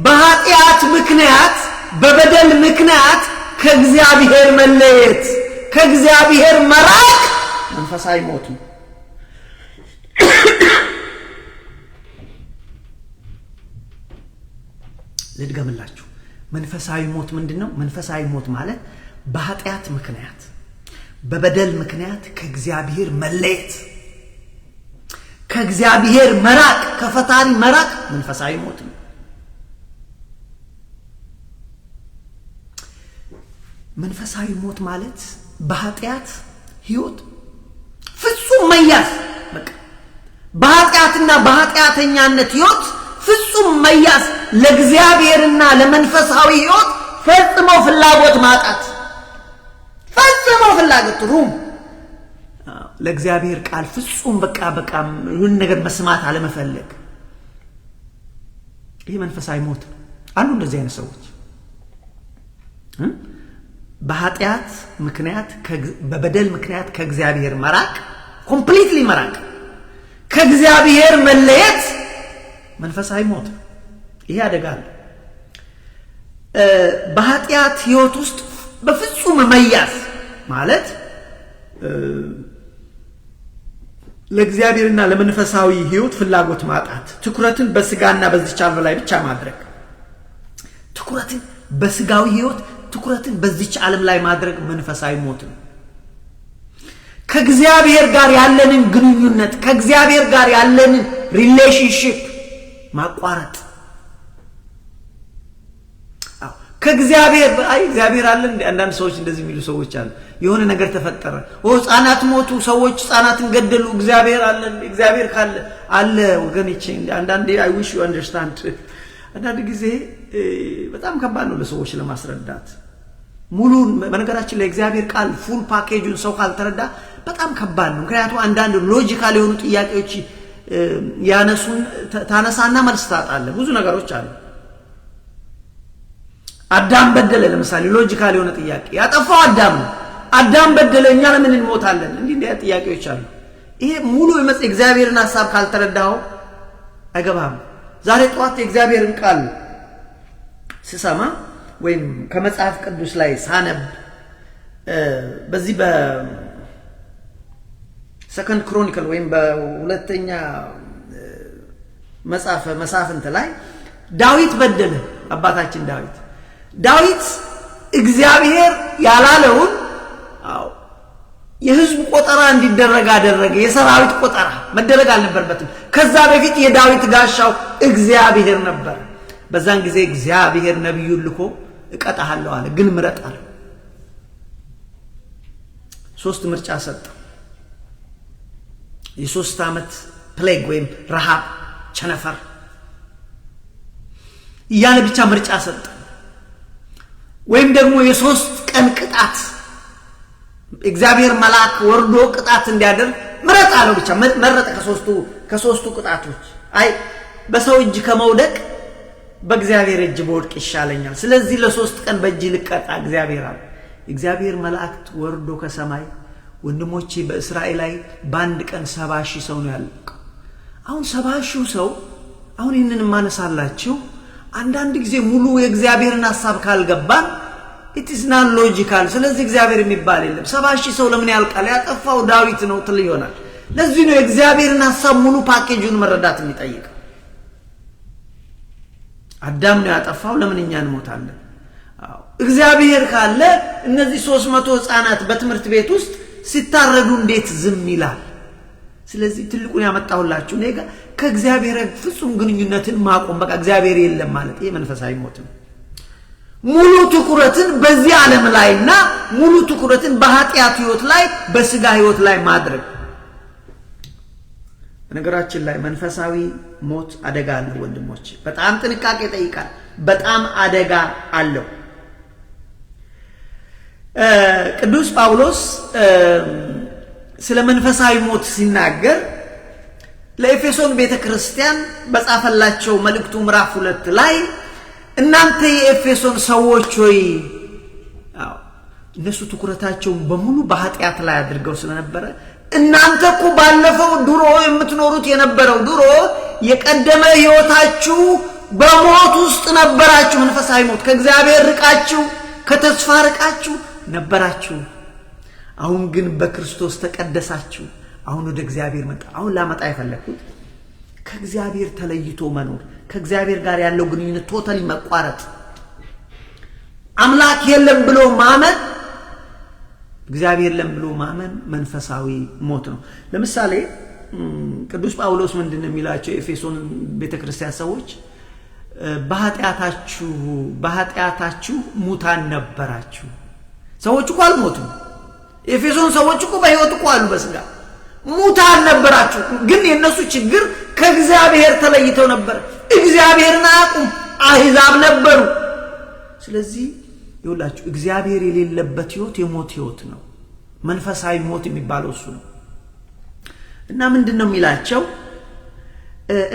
በኃጢአት ምክንያት በበደል ምክንያት ከእግዚአብሔር መለየት፣ ከእግዚአብሔር መራቅ መንፈሳዊ ሞት ነው። ልድገምላችሁ። መንፈሳዊ ሞት ምንድነው? መንፈሳዊ ሞት ማለት በኃጢአት ምክንያት በበደል ምክንያት ከእግዚአብሔር መለየት፣ ከእግዚአብሔር መራቅ፣ ከፈጣሪ መራቅ መንፈሳዊ ሞት ነው። መንፈሳዊ ሞት ማለት በኃጢአት ህይወት ፍጹም መያዝ፣ በቃ በኃጢአትና በኃጢአተኛነት ህይወት ፍጹም መያዝ፣ ለእግዚአብሔርና ለመንፈሳዊ ህይወት ፈጽሞ ፍላጎት ማጣት፣ ፈጽሞ ፍላጎት ሩም ለእግዚአብሔር ቃል ፍጹም በቃ ሁሉ ነገር መስማት አለመፈለግ። ይሄ መንፈሳዊ ሞት ነው። አንዱ እንደዚህ አይነት ሰዎች በኃጢአት ምክንያት በበደል ምክንያት ከእግዚአብሔር መራቅ፣ ኮምፕሊትሊ መራቅ፣ ከእግዚአብሔር መለየት መንፈሳዊ ሞት። ይሄ አደጋ ነው። በኃጢአት ህይወት ውስጥ በፍጹም መያዝ ማለት ለእግዚአብሔርና ለመንፈሳዊ ህይወት ፍላጎት ማጣት ትኩረትን በስጋና በዚች ዓለም ላይ ብቻ ማድረግ ትኩረትን በስጋዊ ህይወት ትኩረትን በዚች ዓለም ላይ ማድረግ መንፈሳዊ ሞት ነው ከእግዚአብሔር ጋር ያለንን ግንኙነት ከእግዚአብሔር ጋር ያለንን ሪሌሽንሺፕ ማቋረጥ ከእግዚአብሔር እግዚአብሔር አለ እንደ አንዳንድ ሰዎች እንደዚህ የሚሉ ሰዎች አሉ የሆነ ነገር ተፈጠረ ህፃናት ሞቱ ሰዎች ህፃናትን ገደሉ እግዚአብሔር አለ እግዚአብሔር ካለ አለ ወገኖቼ አንዳንዴ I wish you understand አንዳንድ ጊዜ በጣም ከባድ ነው ለሰዎች ለማስረዳት ሙሉ በነገራችን ላይ እግዚአብሔር ቃል ፉል ፓኬጁን ሰው ካልተረዳ በጣም ከባድ ነው ምክንያቱም አንዳንድ ሎጂካል የሆኑ ጥያቄዎች ያነሱን ታነሳና መልስ ታጣለ ብዙ ነገሮች አሉ አዳም በደለ ለምሳሌ ሎጂካል የሆነ ጥያቄ ያጠፋው አዳም በደለ እኛ ለምን እንሞታለን እንዴ ጥያቄዎች አሉ ይሄ ሙሉ የእግዚአብሔርን ሐሳብ ካልተረዳው አይገባም ዛሬ ጧት የእግዚአብሔርን ቃል ሲሰማ ወይም ከመጽሐፍ ቅዱስ ላይ ሳነብ በዚህ በሰከንድ ክሮኒክል ወይም በሁለተኛ መጽሐፍንት ላይ ዳዊት በደለ አባታችን ዳዊት እግዚአብሔር ያላለውን የህዝብ ቆጠራ እንዲደረግ አደረገ የሰራዊት ቆጠራ መደረግ አልነበረበትም ከዛ በፊት የዳዊት ጋሻው እግዚአብሔር ነበር በዛን ጊዜ እግዚአብሔር ነብዩን ልኮ እቀጣሃለሁ አለ ግን ምረጥ አለ ሶስት ምርጫ ሰጠ የ3 ዓመት ፕሌግ ወይም ረሃብ ቸነፈር ያለ ብቻ ምርጫ ሰጠ ወይም ደግሞ የ3 ቀን ቅጣት እግዚአብሔር መልአክ ወርዶ ቅጣት እንዲያደርግ ምረጥ አለው ብቻ መረጠ ከሶስቱ ቅጣቶች አይ በሰው እጅ ከመውደቅ በእግዚአብሔር እጅ በወድቅ ይሻለኛል ስለዚህ ለ3 ቀን በእጅ ልቀጣ እግዚአብሔር መልአክ ወርዶ ከሰማይ ወንድሞቼ በእስራኤል ላይ በአንድ ቀን 70,000 ሰው ነው ያለቀው አሁን 70,000 ሰው አሁን ይሄንን ማነሳላችሁ አንዳንድ ጊዜ ሙሉ የእግዚአብሔርን ሐሳብ ካልገባን it is not logical ስለዚህ እግዚአብሔር የሚባል የለም 70,000 ሰው ለምን ያልቃል ያጠፋው ዳዊት ነው ትል ይሆናል ለዚህ ነው የእግዚአብሔርን ሐሳብ ሙሉ ፓኬጁን መረዳት የሚጠይቅ አዳም ነው ያጠፋው ለምን እኛ እንሞታለን እግዚአብሔር ካለ እነዚህ 300 ህፃናት በትምህርት ቤት ውስጥ ሲታረዱ እንዴት ዝም ይላል ስለዚህ ትልቁን ያመጣሁላችሁ ነገ ከእግዚአብሔር ፍጹም ግንኙነትን ማቆም በቃ እግዚአብሔር የለም ማለት ይሄ መንፈሳዊ ሞት ነው ሙሉ ትኩረትን በዚህ ዓለም ላይና ሙሉ ትኩረትን በኃጢአት ህይወት ላይ በስጋ ህይወት ላይ ማድረግ ነገራችን ላይ መንፈሳዊ ሞት አደጋ አለው ወንድሞች በጣም ጥንቃቄ ይጠይቃል በጣም አደጋ አለው ቅዱስ ጳውሎስ ስለ መንፈሳዊ ሞት ሲናገር ለኤፌሶን ቤተክርስቲያን በጻፈላቸው መልእክቱ ምዕራፍ 2 ላይ እናንተ የኤፌሶን ሰዎች ሆይ እነሱ ትኩረታቸው በሙሉ በኃጢአት ላይ አድርገው ስለነበረ እናንተ እኮ ባለፈው ድሮ የምትኖሩት የነበረው ድሮ የቀደመ ህይወታችሁ በሞት ውስጥ ነበራችሁ መንፈሳዊ ሞት ከእግዚአብሔር ርቃችሁ ከተስፋ ርቃችሁ ነበራችሁ አሁን ግን በክርስቶስ ተቀደሳችሁ አሁን ወደ እግዚአብሔር መጣ አሁን ላመጣ የፈለኩት ከእግዚአብሔር ተለይቶ መኖር ከእግዚአብሔር ጋር ያለው ግንኙነት ቶታሊ መቋረጥ አምላክ የለም ብሎ ማመን እግዚአብሔር የለም ብሎ ማመን መንፈሳዊ ሞት ነው ለምሳሌ ቅዱስ ጳውሎስ ምንድነው የሚላቸው ኤፌሶን ቤተክርስቲያን ሰዎች በኃጢአታችሁ ሙታን ነበራችሁ ሰዎች እኮ አልሞቱም ኤፌሶን ሰዎች እኮ በህይወት እኮ አሉ በስጋ ሙታን ነበራችሁ ግን የነሱ ችግር ከእግዚአብሔር ተለይተው ነበር እግዚአብሔርን አያውቁም አህዛብ ነበሩ ስለዚህ ይውላችሁ እግዚአብሔር የሌለበት ህይወት የሞት ህይወት ነው መንፈሳዊ ሞት የሚባለው እሱ ነው እና ምንድነው የሚላቸው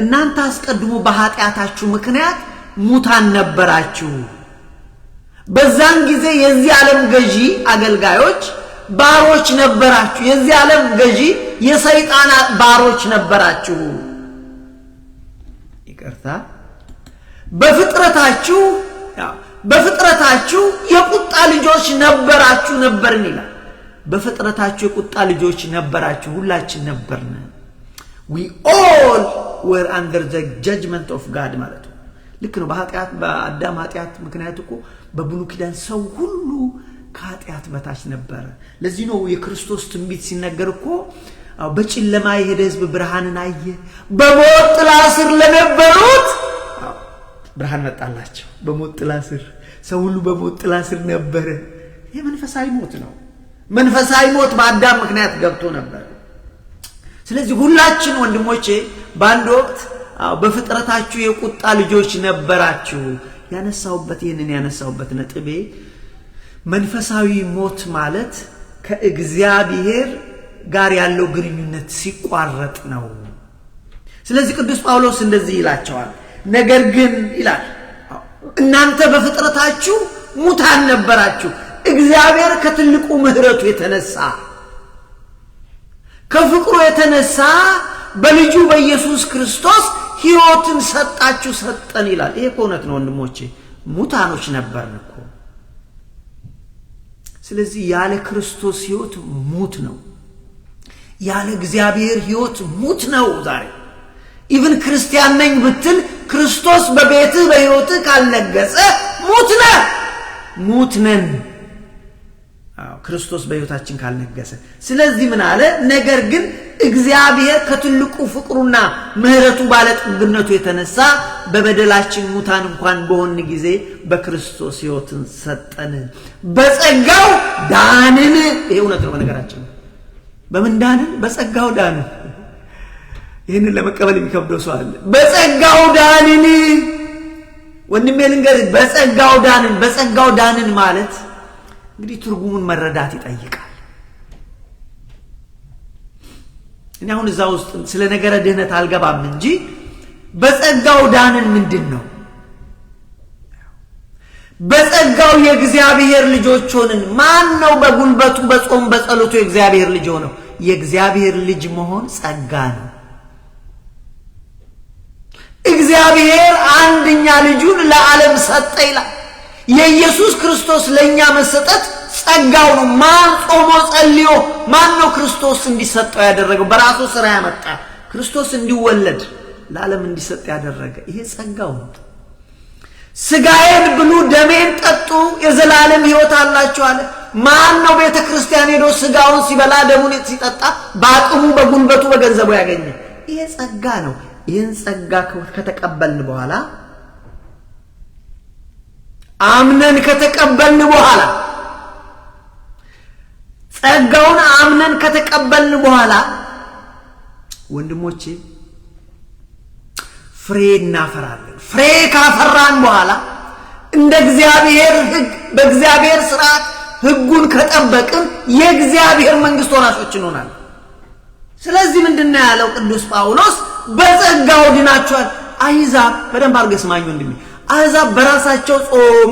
እናንተ አስቀድሞ በኃጢአታችሁ ምክንያት ሙታን ነበራችሁ በዛን ጊዜ የዚህ ዓለም ገዢ አገልጋዮች ባሮች ነበራችሁ የዚህ ዓለም ገዢ የሰይጣን ባሮች ነበራችሁ ይቅርታ በፍጥረታችሁ በፍጥረታችሁ የቁጣ ልጆች ነበራችሁ ነበርን ይላል። በፍጥረታችሁ የቁጣ ልጆች ነበራችሁ፣ ሁላችን ነበርን። we all were under the judgment of God ማለት ነው። ልክ ነው። በአዳም ኃጢአት ምክንያት እኮ በብሉይ ኪዳን ሰው ሁሉ ከኃጢአት በታች ነበረ። ለዚህ ነው የክርስቶስ ትንቢት ሲነገር እኮ በጨለማ የሄደ ሕዝብ ብርሃንን አየ፣ በሞት ጥላ ስር ለነበሩት ብርሃን መጣላቸው። በሞት ጥላ ስር ሰው ሁሉ በሞት ጥላ ስር ነበረ። ይሄ መንፈሳዊ ሞት ነው። መንፈሳዊ ሞት በአዳም ምክንያት ገብቶ ነበር። ስለዚህ ሁላችን ወንድሞቼ በአንድ ወቅት በፍጥረታችሁ የቁጣ ልጆች ነበራችሁ። ይሄንን ያነሳውበት ነጥቤ መንፈሳዊ ሞት ማለት ከእግዚአብሔር ጋር ያለው ግንኙነት ሲቋረጥ ነው። ስለዚህ ቅዱስ ጳውሎስ እንደዚህ ይላቸዋል። ነገር ግን ይላል እናንተ በፍጥረታችሁ ሙታን ነበራችሁ፣ እግዚአብሔር ከትልቁ ምሕረቱ የተነሳ ከፍቅሩ የተነሳ በልጁ በኢየሱስ ክርስቶስ ሕይወትን ሰጠን ይላል። ይሄ እውነት ነው ወንድሞቼ፣ ሙታኖች ነበርን እኮ። ስለዚህ ያለ ክርስቶስ ሕይወት ሙት ነው። ያለ እግዚአብሔር ሕይወት ሙት ነው። ዛሬ ኢቭን ክርስቲያን ነኝ ብትል ክርስቶስ በቤትህ በሕይወትህ ካልነገሰ ሙት ነን። ክርስቶስ በሕይወታችን ካልነገሰ። ስለዚህ ምን አለ? ነገር ግን እግዚአብሔር ከትልቁ ፍቅሩና ምሕረቱ ባለጠግነቱ የተነሳ በበደላችን ሙታን እንኳን በሆን ጊዜ በክርስቶስ ሕይወትን ሰጠን፣ በጸጋው ዳንን። ይሄ እውነት ነው። በነገራችን በምን ዳንን? በጸጋው ዳንን። ይህንን ለመቀበል የሚከብደው ሰው አለ። በጸጋው ዳንን። ወንድሜ ልንገርህ፣ በጸጋው ዳንን ማለት እንግዲህ ትርጉሙን መረዳት ይጠይቃል። እኔ አሁን እዛ ውስጥ ስለ ነገረ ድህነት አልገባም እንጂ በጸጋው ዳንን ምንድን ነው? በጸጋው የእግዚአብሔር ልጆች ሆንን። ማን ነው በጉልበቱ በጾም በጸሎቱ የእግዚአብሔር ልጅ ሆነው? የእግዚአብሔር ልጅ መሆን ጸጋ ነው። እግዚአብሔር አንድኛ ልጁን ለዓለም ሰጠ ይላል። የኢየሱስ ክርስቶስ ለኛ መሰጠት ጸጋው ነው። ማን ጾሞ ጸልዮ ማን ነው ክርስቶስ እንዲሰጠው ያደረገው? በራሱ ስራ ያመጣ ክርስቶስ እንዲወለድ ለዓለም እንዲሰጥ ያደረገ ይሄ ጸጋው ነው። ስጋዬን ብሉ ደሜን ጠጡ የዘላለም ሕይወት አላችሁ አለ። ማን ነው ቤተ ክርስቲያን ሄዶ ስጋውን ሲበላ ደሙን ሲጠጣ በአቅሙ በጉልበቱ በገንዘቡ ያገኘ? ይሄ ጸጋ ነው። ይህን ጸጋ ከተቀበልን በኋላ አምነን ከተቀበልን በኋላ ጸጋውን አምነን ከተቀበልን በኋላ ወንድሞቼ ፍሬ እናፈራለን። ፍሬ ካፈራን በኋላ እንደ እግዚአብሔር ሕግ በእግዚአብሔር ሥርዓት ሕጉን ከጠበቅን የእግዚአብሔር መንግሥት ወራሾች እንሆናለን። ስለዚህ ምንድነው ያለው ቅዱስ ጳውሎስ? በጸጋው ድናችኋል። አሕዛብ በደንብ አድርገህ ስማኝ ወንድሜ፣ አሕዛብ በራሳቸው ጾም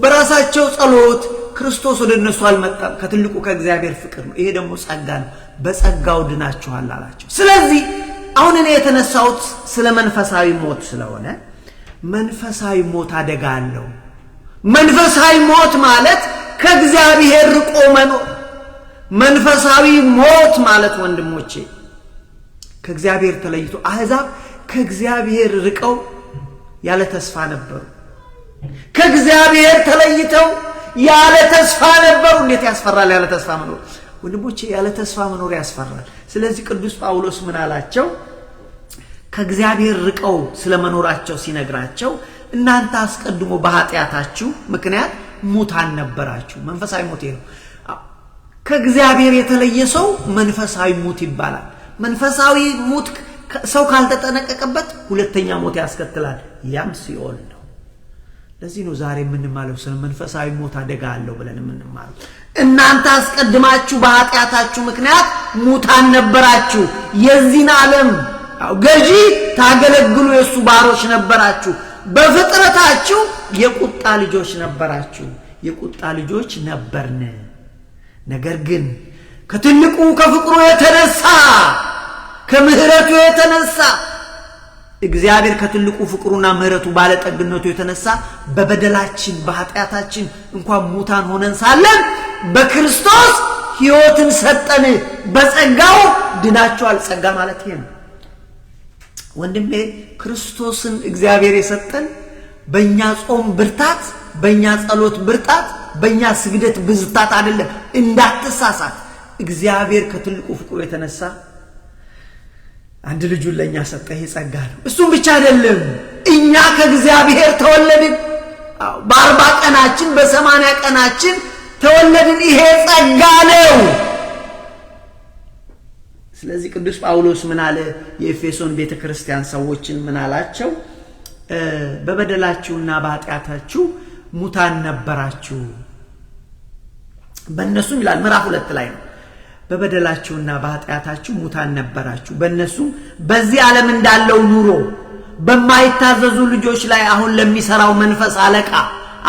በራሳቸው ጸሎት ክርስቶስ ወደ እነሱ አልመጣም። ከትልቁ ከእግዚአብሔር ፍቅር ነው። ይሄ ደግሞ ጸጋ ነው። በጸጋው ድናችኋል አላቸው። ስለዚህ አሁን እኔ የተነሳሁት ስለ መንፈሳዊ ሞት ስለሆነ መንፈሳዊ ሞት አደጋ አለው። መንፈሳዊ ሞት ማለት ከእግዚአብሔር ርቆ መኖር። መንፈሳዊ ሞት ማለት ወንድሞቼ ከእግዚአብሔር ተለይቶ አሕዛብ ከእግዚአብሔር ርቀው ያለ ተስፋ ነበሩ። ከእግዚአብሔር ተለይተው ያለ ተስፋ ነበሩ። እንዴት ያስፈራል ያለ ተስፋ መኖር ወንድሞቼ! ያለ ተስፋ መኖር ያስፈራል። ስለዚህ ቅዱስ ጳውሎስ ምን አላቸው? ከእግዚአብሔር ርቀው ስለመኖራቸው ሲነግራቸው እናንተ አስቀድሞ በኃጢአታችሁ ምክንያት ሙታን ነበራችሁ። መንፈሳዊ ሞት ነው። ከእግዚአብሔር የተለየ ሰው መንፈሳዊ ሞት ይባላል። መንፈሳዊ ሞት ሰው ካልተጠነቀቀበት ሁለተኛ ሞት ያስከትላል። ያም ሲኦል ነው። ለዚህ ነው ዛሬ የምንማለው ስለ መንፈሳዊ ሞት አደጋ አለው ብለን የምንማለው። እናንተ አስቀድማችሁ በኃጢአታችሁ ምክንያት ሙታን ነበራችሁ፣ የዚህን ዓለም ገዢ ታገለግሉ የእሱ ባሮች ነበራችሁ፣ በፍጥረታችሁ የቁጣ ልጆች ነበራችሁ። የቁጣ ልጆች ነበርን። ነገር ግን ከትልቁ ከፍቅሩ የተነሳ ከምሕረቱ የተነሳ እግዚአብሔር ከትልቁ ፍቅሩና ምህረቱ ባለጠግነቱ የተነሳ በበደላችን በኃጢአታችን እንኳን ሙታን ሆነን ሳለን በክርስቶስ ሕይወትን ሰጠን። በጸጋው ድናችኋል። ጸጋ ማለት ይሄ ነው ወንድሜ። ክርስቶስን እግዚአብሔር የሰጠን በእኛ ጾም ብርታት፣ በእኛ ጸሎት ብርታት፣ በእኛ ስግደት ብዝታት አይደለም። እንዳትሳሳት። እግዚአብሔር ከትልቁ ፍቅሩ የተነሳ አንድ ልጁን ለኛ ሰጠ። ይሄ ጸጋ ነው። እሱም ብቻ አይደለም፣ እኛ ከእግዚአብሔር ተወለድን። በ40 ቀናችን በ80 ቀናችን ተወለድን። ይሄ ጸጋ ነው። ስለዚህ ቅዱስ ጳውሎስ ምን አለ? የኤፌሶን ቤተክርስቲያን ሰዎችን ምን አላቸው? በበደላችሁና በኃጢአታችሁ ሙታን ነበራችሁ። በእነሱም ይላል ምዕራፍ 2 ላይ ነው። በበደላችሁና በኃጢአታችሁ ሙታን ነበራችሁ፣ በእነሱም በዚህ ዓለም እንዳለው ኑሮ በማይታዘዙ ልጆች ላይ አሁን ለሚሰራው መንፈስ አለቃ፣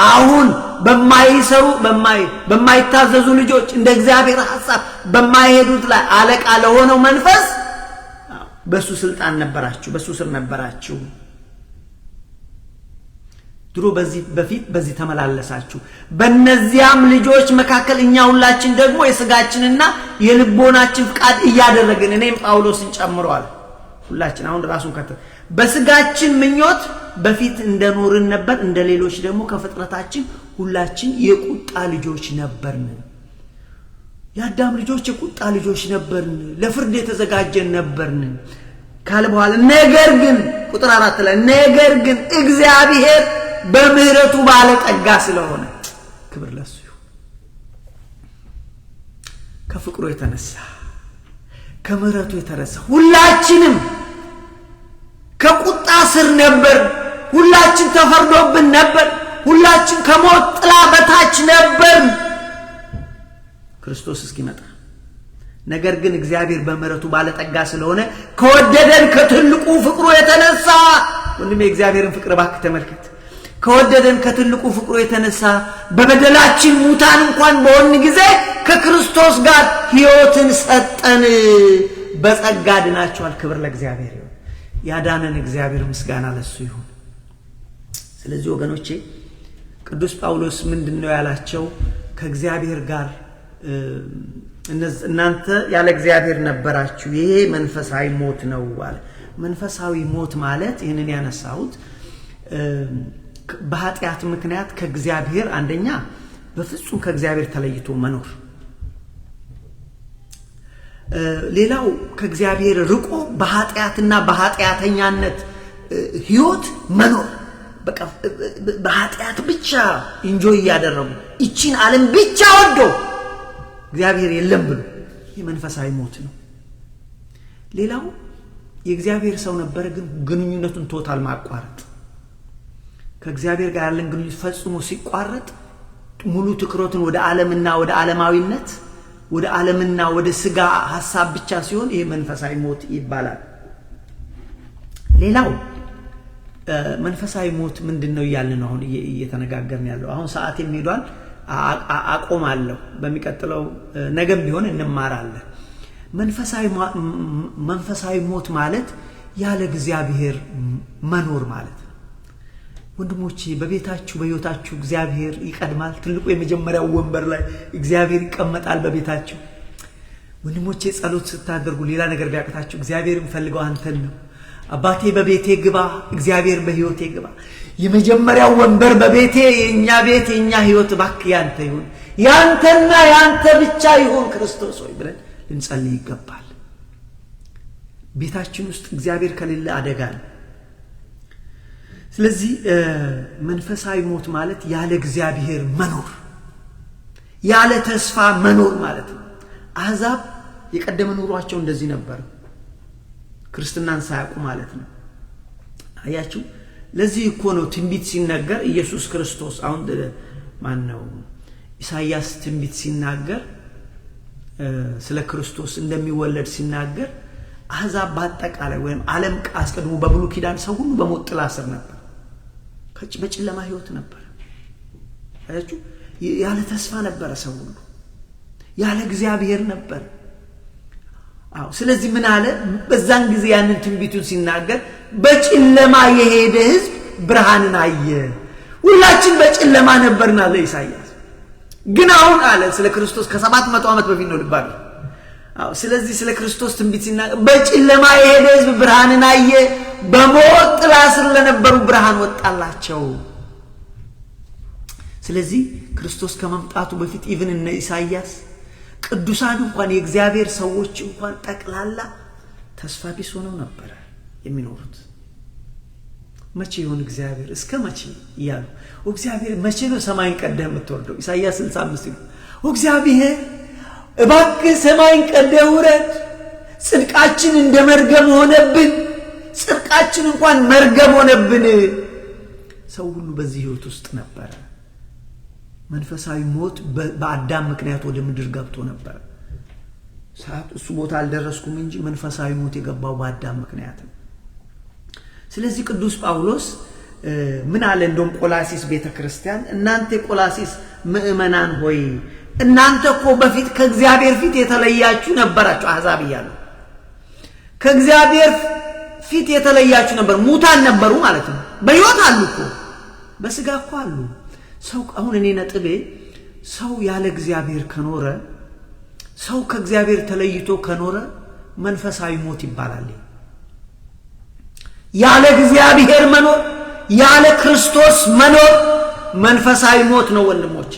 አሁን በማይታዘዙ ልጆች እንደ እግዚአብሔር ሐሳብ በማይሄዱት ላይ አለቃ ለሆነው መንፈስ በሱ ስልጣን ነበራችሁ፣ በሱ ስር ነበራችሁ። ድሮ በፊት በዚህ ተመላለሳችሁ። በእነዚያም ልጆች መካከል እኛ ሁላችን ደግሞ የሥጋችንና የልቦናችን ፍቃድ እያደረግን፣ እኔም ጳውሎስን ጨምሯል፣ ሁላችን አሁን ራሱን በሥጋችን ምኞት በፊት እንደኖርን ነበር። እንደሌሎች ደግሞ ከፍጥረታችን ሁላችን የቁጣ ልጆች ነበርን። የአዳም ልጆች የቁጣ ልጆች ነበርን፣ ለፍርድ የተዘጋጀን ነበርን ካለ በኋላ ነገር ግን ቁጥር 4 ላይ ነገር ግን እግዚአብሔር በምህረቱ ባለጠጋ ስለሆነ ክብር ለሱ ይሁን፣ ከፍቅሩ የተነሳ ከምህረቱ የተነሳ ሁላችንም ከቁጣ ስር ነበር። ሁላችን ተፈርዶብን ነበር። ሁላችን ከሞት ጥላ በታች ነበር ክርስቶስ እስኪመጣ። ነገር ግን እግዚአብሔር በምህረቱ ባለጠጋ ስለሆነ ከወደደን ከትልቁ ፍቅሩ የተነሳ፣ ወንድሜ እግዚአብሔርን ፍቅር ባክ ተመልከት። ከወደደን ከትልቁ ፍቅሩ የተነሳ በበደላችን ሙታን እንኳን በሆን ጊዜ ከክርስቶስ ጋር ሕይወትን ሰጠን። በጸጋ ድናችኋል። ክብር ለእግዚአብሔር ይሁን። ያዳነን እግዚአብሔር ምስጋና ለሱ ይሁን። ስለዚህ ወገኖቼ ቅዱስ ጳውሎስ ምንድነው ያላቸው? ከእግዚአብሔር ጋር እናንተ ያለ እግዚአብሔር ነበራችሁ፣ ይሄ መንፈሳዊ ሞት ነው አለ። መንፈሳዊ ሞት ማለት ይህንን ያነሳሁት በኃጢአት ምክንያት ከእግዚአብሔር አንደኛ በፍጹም ከእግዚአብሔር ተለይቶ መኖር፣ ሌላው ከእግዚአብሔር ርቆ በኃጢአትና በኃጢአተኛነት ሕይወት መኖር። በቃ በኃጢአት ብቻ ኢንጆይ ያደረጉ እቺን ዓለም ብቻ ወዶ እግዚአብሔር የለም ብሎ የመንፈሳዊ ሞት ነው። ሌላው የእግዚአብሔር ሰው ነበር፣ ግን ግንኙነቱን ቶታል ማቋረጥ። ከእግዚአብሔር ጋር ያለን ግንኙነት ፈጽሞ ሲቋረጥ ሙሉ ትኩረቱን ወደ ዓለምና ወደ ዓለማዊነት፣ ወደ ዓለምና ወደ ሥጋ ሐሳብ ብቻ ሲሆን ይሄ መንፈሳዊ ሞት ይባላል። ሌላው መንፈሳዊ ሞት ምንድነው እያልን ነው አሁን እየተነጋገርን ያለው። አሁን ሰዓት የሚሄዷል አቆማለሁ። በሚቀጥለው ነገም ቢሆን እንማራለን። መንፈሳዊ ሞት ማለት ያለ እግዚአብሔር መኖር ማለት ነው። ወንድሞቼ በቤታችሁ በሕይወታችሁ እግዚአብሔር ይቀድማል። ትልቁ የመጀመሪያው ወንበር ላይ እግዚአብሔር ይቀመጣል በቤታችሁ። ወንድሞቼ ጸሎት ስታደርጉ ሌላ ነገር ቢያቅታችሁ እግዚአብሔርን ፈልገው አንተን ነው። አባቴ በቤቴ ግባ፣ እግዚአብሔር በሕይወቴ ግባ። የመጀመሪያው ወንበር በቤቴ የኛ ቤት የኛ ሕይወት እባክህ ያንተ ይሁን፣ ያንተና ያንተ ብቻ ይሁን ክርስቶስ ሆይ ብለን ልንጸልይ ይገባል። ቤታችን ውስጥ እግዚአብሔር ከሌለ አደጋ ነው። ስለዚህ መንፈሳዊ ሞት ማለት ያለ እግዚአብሔር መኖር፣ ያለ ተስፋ መኖር ማለት ነው። አሕዛብ የቀደመ ኑሯቸው እንደዚህ ነበር፣ ክርስትናን ሳያውቁ ማለት ነው። አያችሁ፣ ለዚህ እኮ ነው ትንቢት ሲናገር ኢየሱስ ክርስቶስ አሁን ማነው ኢሳይያስ ትንቢት ሲናገር ስለ ክርስቶስ እንደሚወለድ ሲናገር አሕዛብ በአጠቃላይ ወይም ዓለም አስቀድሞ በብሉይ ኪዳን ሰው ሁሉ በሞት ጥላ ስር ነበር፣ በጨለማ ሕይወት ነበር። አያችሁ፣ ያለ ተስፋ ነበረ ሰው ሁሉ፣ ያለ እግዚአብሔር ነበር። ስለዚህ ምን አለ በዛን ጊዜ ያንን ትንቢቱን ሲናገር በጨለማ የሄደ ሕዝብ ብርሃንን አየ። ሁላችን በጨለማ ነበርና ለኢሳይያስ ግን አሁን አለ ስለ ክርስቶስ ከ700 ዓመት በፊት ነው ልባል። ስለዚህ ስለ ክርስቶስ ትንቢት ሲናገር በጨለማ የሄደ ሕዝብ ብርሃንን አየ፣ በሞት ጥላ ስር ለነበሩ ብርሃን ወጣላቸው። ስለዚህ ክርስቶስ ከመምጣቱ በፊት ኢቭን እነ ኢሳይያስ ቅዱሳን እንኳን የእግዚአብሔር ሰዎች እንኳን ጠቅላላ ተስፋ ቢስ ሆነው ነበር የሚኖሩት። መቼ ይሆን እግዚአብሔር እስከ መቼ ይያሉ እግዚአብሔር መቼ ነው ሰማይን ቀደህ የምትወርደው? ኢሳይያስ 65 ይሉ እግዚአብሔር እባክህ ሰማይን ቀደህ ውረድ፣ ጽድቃችን እንደ መርገም ሆነብን፣ ጽድቃችን እንኳን መርገም ሆነብን። ሰው ሁሉ በዚህ ህይወት ውስጥ ነበር። መንፈሳዊ ሞት በአዳም ምክንያት ወደ ምድር ገብቶ ነበር። ሰዓት እሱ ቦታ አልደረስኩም እንጂ መንፈሳዊ ሞት የገባው በአዳም ምክንያት ነው። ስለዚህ ቅዱስ ጳውሎስ ምን አለ? እንደውም ቆላሲስ ቤተክርስቲያን እናንተ ቆላሲስ ምእመናን ሆይ እናንተ እኮ በፊት ከእግዚአብሔር ፊት የተለያችሁ ነበራችሁ። አሕዛብ ይያሉ ከእግዚአብሔር ፊት የተለያችሁ ነበር፣ ሙታን ነበሩ ማለት ነው። በሕይወት አሉ እኮ በስጋ እኮ አሉ። ሰው አሁን እኔ ነጥቤ ሰው ያለ እግዚአብሔር ከኖረ፣ ሰው ከእግዚአብሔር ተለይቶ ከኖረ መንፈሳዊ ሞት ይባላል። ያለ እግዚአብሔር መኖር፣ ያለ ክርስቶስ መኖር መንፈሳዊ ሞት ነው ወንድሞች።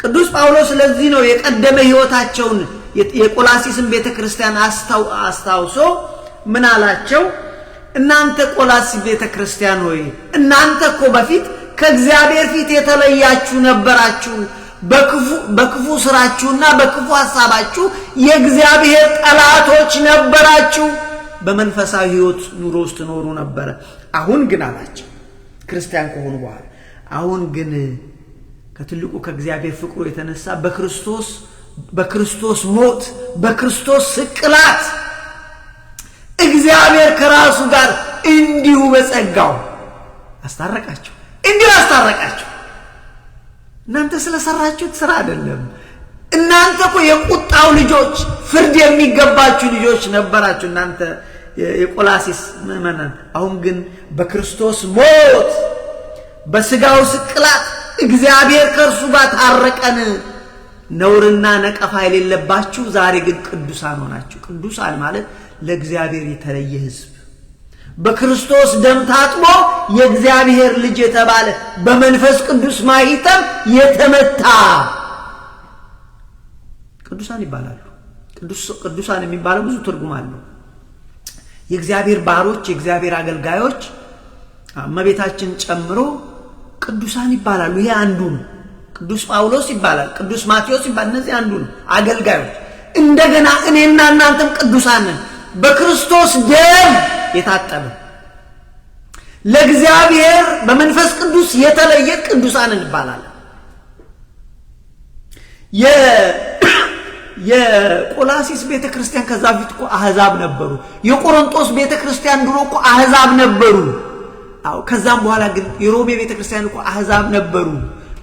ቅዱስ ጳውሎስ ስለዚህ ነው የቀደመ ህይወታቸውን የቆላሲስን ቤተክርስቲያን አስታውሶ ምን አላቸው? እናንተ ቆላሲስ ቤተክርስቲያን ሆይ እናንተ እኮ በፊት ከእግዚአብሔር ፊት የተለያችሁ ነበራችሁ፣ በክፉ ስራችሁና በክፉ ሐሳባችሁ የእግዚአብሔር ጠላቶች ነበራችሁ፣ በመንፈሳዊ ህይወት ኑሮ ውስጥ ኖሩ ነበር። አሁን ግን አላቸው ክርስቲያን ከሆኑ በኋላ አሁን ግን ከትልቁ ከእግዚአብሔር ፍቅሩ የተነሳ በክርስቶስ ሞት በክርስቶስ ስቅላት እግዚአብሔር ከራሱ ጋር እንዲሁ በጸጋው አስታረቃቸው። እንዲሁ አስታረቃቸው። እናንተ ስለሰራችሁት ስራ አይደለም። እናንተ እኮ የቁጣው ልጆች፣ ፍርድ የሚገባችሁ ልጆች ነበራችሁ እናንተ የቆላሲስ ምእመናን። አሁን ግን በክርስቶስ ሞት በስጋው ስቅላት እግዚአብሔር ከእርሱ ጋር ታረቀን። ነውርና ነቀፋ የሌለባችሁ ዛሬ ግን ቅዱሳን ሆናችሁ። ቅዱሳን ማለት ለእግዚአብሔር የተለየ ሕዝብ በክርስቶስ ደም ታጥቦ የእግዚአብሔር ልጅ የተባለ በመንፈስ ቅዱስ ማኅተም የተመታ ቅዱሳን ይባላሉ። ቅዱሳን የሚባለው ብዙ ትርጉም አለው። የእግዚአብሔር ባሮች፣ የእግዚአብሔር አገልጋዮች እመቤታችን ጨምሮ ቅዱሳን ይባላሉ። ይሄ አንዱ ነው። ቅዱስ ጳውሎስ ይባላል፣ ቅዱስ ማቴዎስ ይባላል። እነዚህ አንዱ ነው፣ አገልጋዮች። እንደገና እኔና እናንተም ቅዱሳን ነን፣ በክርስቶስ ደም የታጠበ ለእግዚአብሔር በመንፈስ ቅዱስ የተለየ ቅዱሳን እንባላለን። የቆላሲስ ቤተክርስቲያን ከዛ ፊት እኮ አሕዛብ ነበሩ። የቆሮንቶስ ቤተክርስቲያን ድሮ እኮ አሕዛብ ነበሩ። አው ከዛም በኋላ ግን የሮሜ ቤተክርስቲያን እኮ አሕዛብ ነበሩ።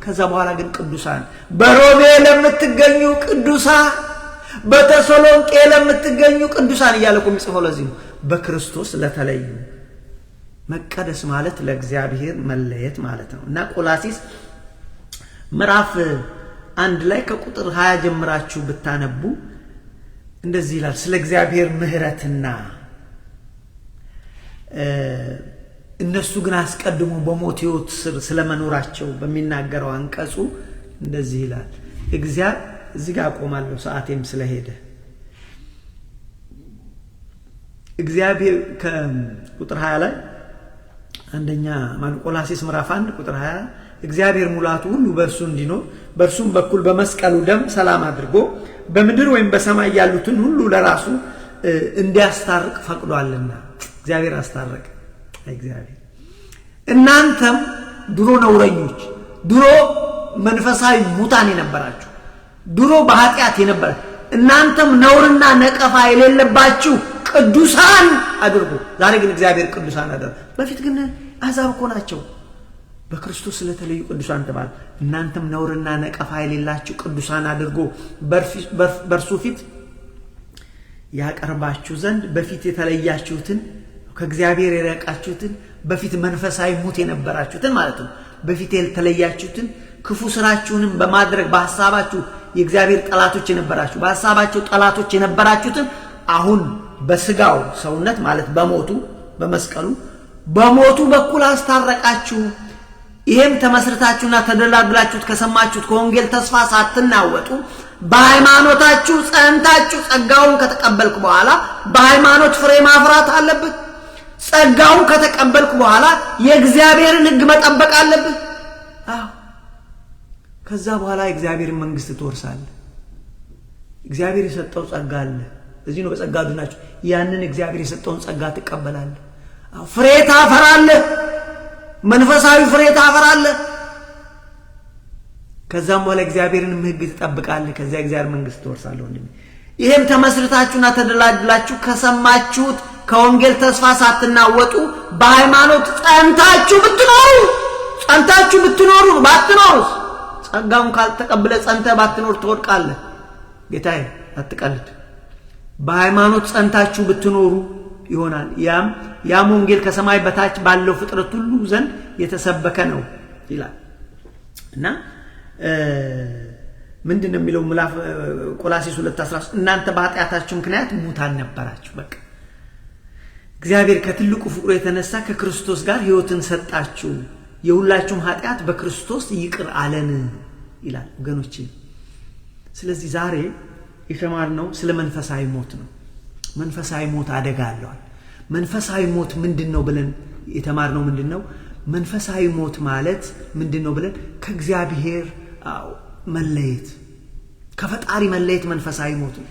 ከዛ በኋላ ግን ቅዱሳን። በሮሜ ለምትገኙ ቅዱሳን፣ በተሰሎንቄ ለምትገኙ ቅዱሳን እያለ እኮ የሚጽፈው ለዚህ ነው። በክርስቶስ ለተለዩ። መቀደስ ማለት ለእግዚአብሔር መለየት ማለት ነው። እና ቆላሲስ ምዕራፍ 1 ላይ ከቁጥር 20 ጀምራችሁ ብታነቡ እንደዚህ ይላል። ስለ እግዚአብሔር ምሕረትና እነሱ ግን አስቀድሞ በሞት ሕይወት ስር ስለመኖራቸው በሚናገረው አንቀጹ እንደዚህ ይላል። እዚህ ጋር አቆማለሁ ሰዓቴም ስለሄደ። እግዚአብሔር ከቁጥር 20 ላይ አንደኛ ቆላሲስ ምዕራፍ 1 ቁጥር 20 እግዚአብሔር ሙላቱ ሁሉ በእርሱ እንዲኖር በእርሱም በኩል በመስቀሉ ደም ሰላም አድርጎ በምድር ወይም በሰማይ ያሉትን ሁሉ ለራሱ እንዲያስታርቅ ፈቅዷልና። እግዚአብሔር አስታረቀ። እግዚአብሔር እናንተም ድሮ ነውረኞች፣ ድሮ መንፈሳዊ ሙታን የነበራችሁ፣ ድሮ በኃጢአት የነበረ እናንተም ነውርና ነቀፋ የሌለባችሁ ቅዱሳን አድርጎ። ዛሬ ግን እግዚአብሔር ቅዱሳን አደረገ። በፊት ግን አሕዛብ እኮ ናቸው። በክርስቶስ ስለተለዩ ቅዱሳን ተባለ። እናንተም ነውርና ነቀፋ የሌላችሁ ቅዱሳን አድርጎ በእርሱ ፊት ያቀርባችሁ ዘንድ በፊት የተለያችሁትን ከእግዚአብሔር የራቃችሁትን በፊት መንፈሳዊ ሙት የነበራችሁትን ማለት ነው በፊት ያልተለያችሁትን ክፉ ስራችሁንም በማድረግ በሐሳባችሁ የእግዚአብሔር ጠላቶች የነበራችሁ በሐሳባችሁ ጠላቶች የነበራችሁትን አሁን በስጋው ሰውነት ማለት በሞቱ በመስቀሉ በሞቱ በኩል አስታረቃችሁ ይሄም ተመስርታችሁና ተደላድላችሁት ከሰማችሁት ከወንጌል ተስፋ ሳትናወጡ በሃይማኖታችሁ ጸንታችሁ ጸጋውን ከተቀበልኩ በኋላ በሃይማኖት ፍሬ ማፍራት አለበት ጸጋውን ከተቀበልኩ በኋላ የእግዚአብሔርን ሕግ መጠበቅ አለበት ከዛ በኋላ የእግዚአብሔርን መንግስት ትወርሳለህ እግዚአብሔር የሰጠው ጸጋ አለ እዚህ ነው በጸጋ ድናችሁ ያንን እግዚአብሔር የሰጠውን ጸጋ ትቀበላለህ ፍሬ ታፈራለህ መንፈሳዊ ፍሬ ታፈራለህ ከዛም በኋላ እግዚአብሔርን ሕግ ትጠብቃለህ ከዛ እግዚአብሔር መንግስት ትወርሳለህ ወንድሜ ይሄም ተመስርታችሁና ተደላድላችሁ ከሰማችሁት ከወንጌል ተስፋ ሳትናወጡ በሃይማኖት ጸንታችሁ ብትኖሩ ባትኖሩስ ጸጋውን ካልተቀበለ ጸንተ ባትኖር ትወድቃለህ ጌታዬ አትቀልድ በሃይማኖት ጸንታችሁ ብትኖሩ ይሆናል ያም ወንጌል ከሰማይ በታች ባለው ፍጥረት ሁሉ ዘንድ የተሰበከ ነው ይላል እና ምንድነው የሚለው ቆላስይስ 2:13 እናንተ በኃጢአታችሁ ምክንያት ሙታን ነበራችሁ በቃ እግዚአብሔር ከትልቁ ፍቅሩ የተነሳ ከክርስቶስ ጋር ሕይወትን ሰጣችሁ የሁላችሁም ኃጢአት በክርስቶስ ይቅር አለን ይላል ወገኖቼ ስለዚህ ዛሬ የተማርነው ስለ መንፈሳዊ ሞት ነው መንፈሳዊ ሞት አደጋ አለው መንፈሳዊ ሞት ምንድነው ብለን የተማርነው ምንድነው መንፈሳዊ ሞት ማለት ምንድነው ብለን ከእግዚአብሔር መለየት ከፈጣሪ መለየት መንፈሳዊ ሞት ነው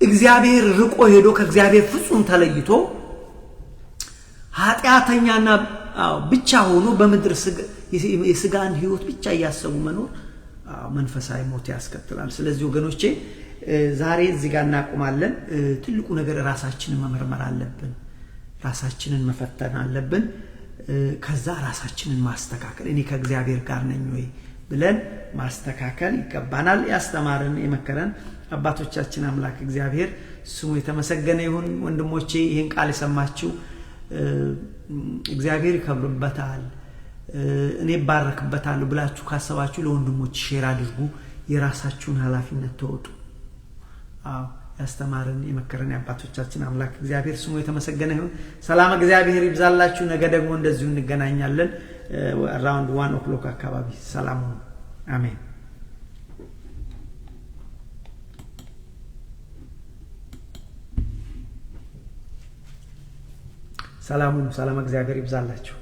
እግዚአብሔር ርቆ ሄዶ ከእግዚአብሔር ፍጹም ተለይቶ ኃጢአተኛና ብቻ ሆኖ በመድር የስጋን ሕይወት ብቻ ያሰቡ መኖር መንፈሳዊ ሞት ያስከትላል ስለዚህ ወገኖቼ ዛሬ እዚህ ጋር እናቆማለን ትልቁ ነገር ራሳችንን መመርመር አለብን ራሳችንን መፈተን አለብን ከዛ ራሳችንን ማስተካከል እኔ ከእግዚአብሔር ጋር ነኝ ወይ ብለን ማስተካከል ይገባናል ያስተማረን የመከረን አባቶቻችን አምላክ እግዚአብሔር ስሙ የተመሰገነ ይሁን ወንድሞቼ ይሄን ቃል የሰማችሁ እግዚአብሔር ይከብርበታል እኔ ባረክበታለሁ ብላችሁ ካሰባችሁ ለወንድሞች ሼር አድርጉ የራሳችሁን ኃላፊነት ተወጡ ያስተማረን የመከረን አባቶቻችን አምላክ እግዚአብሔር ስሙ የተመሰገነ ይሁን ሰላም እግዚአብሔር ይብዛላችሁ ነገ ደግሞ እንደዚሁ እንገናኛለን around 1 o'clock አካባቢ ሰላም አሜን ሰላም እግዚአብሔር ይብዛላችሁ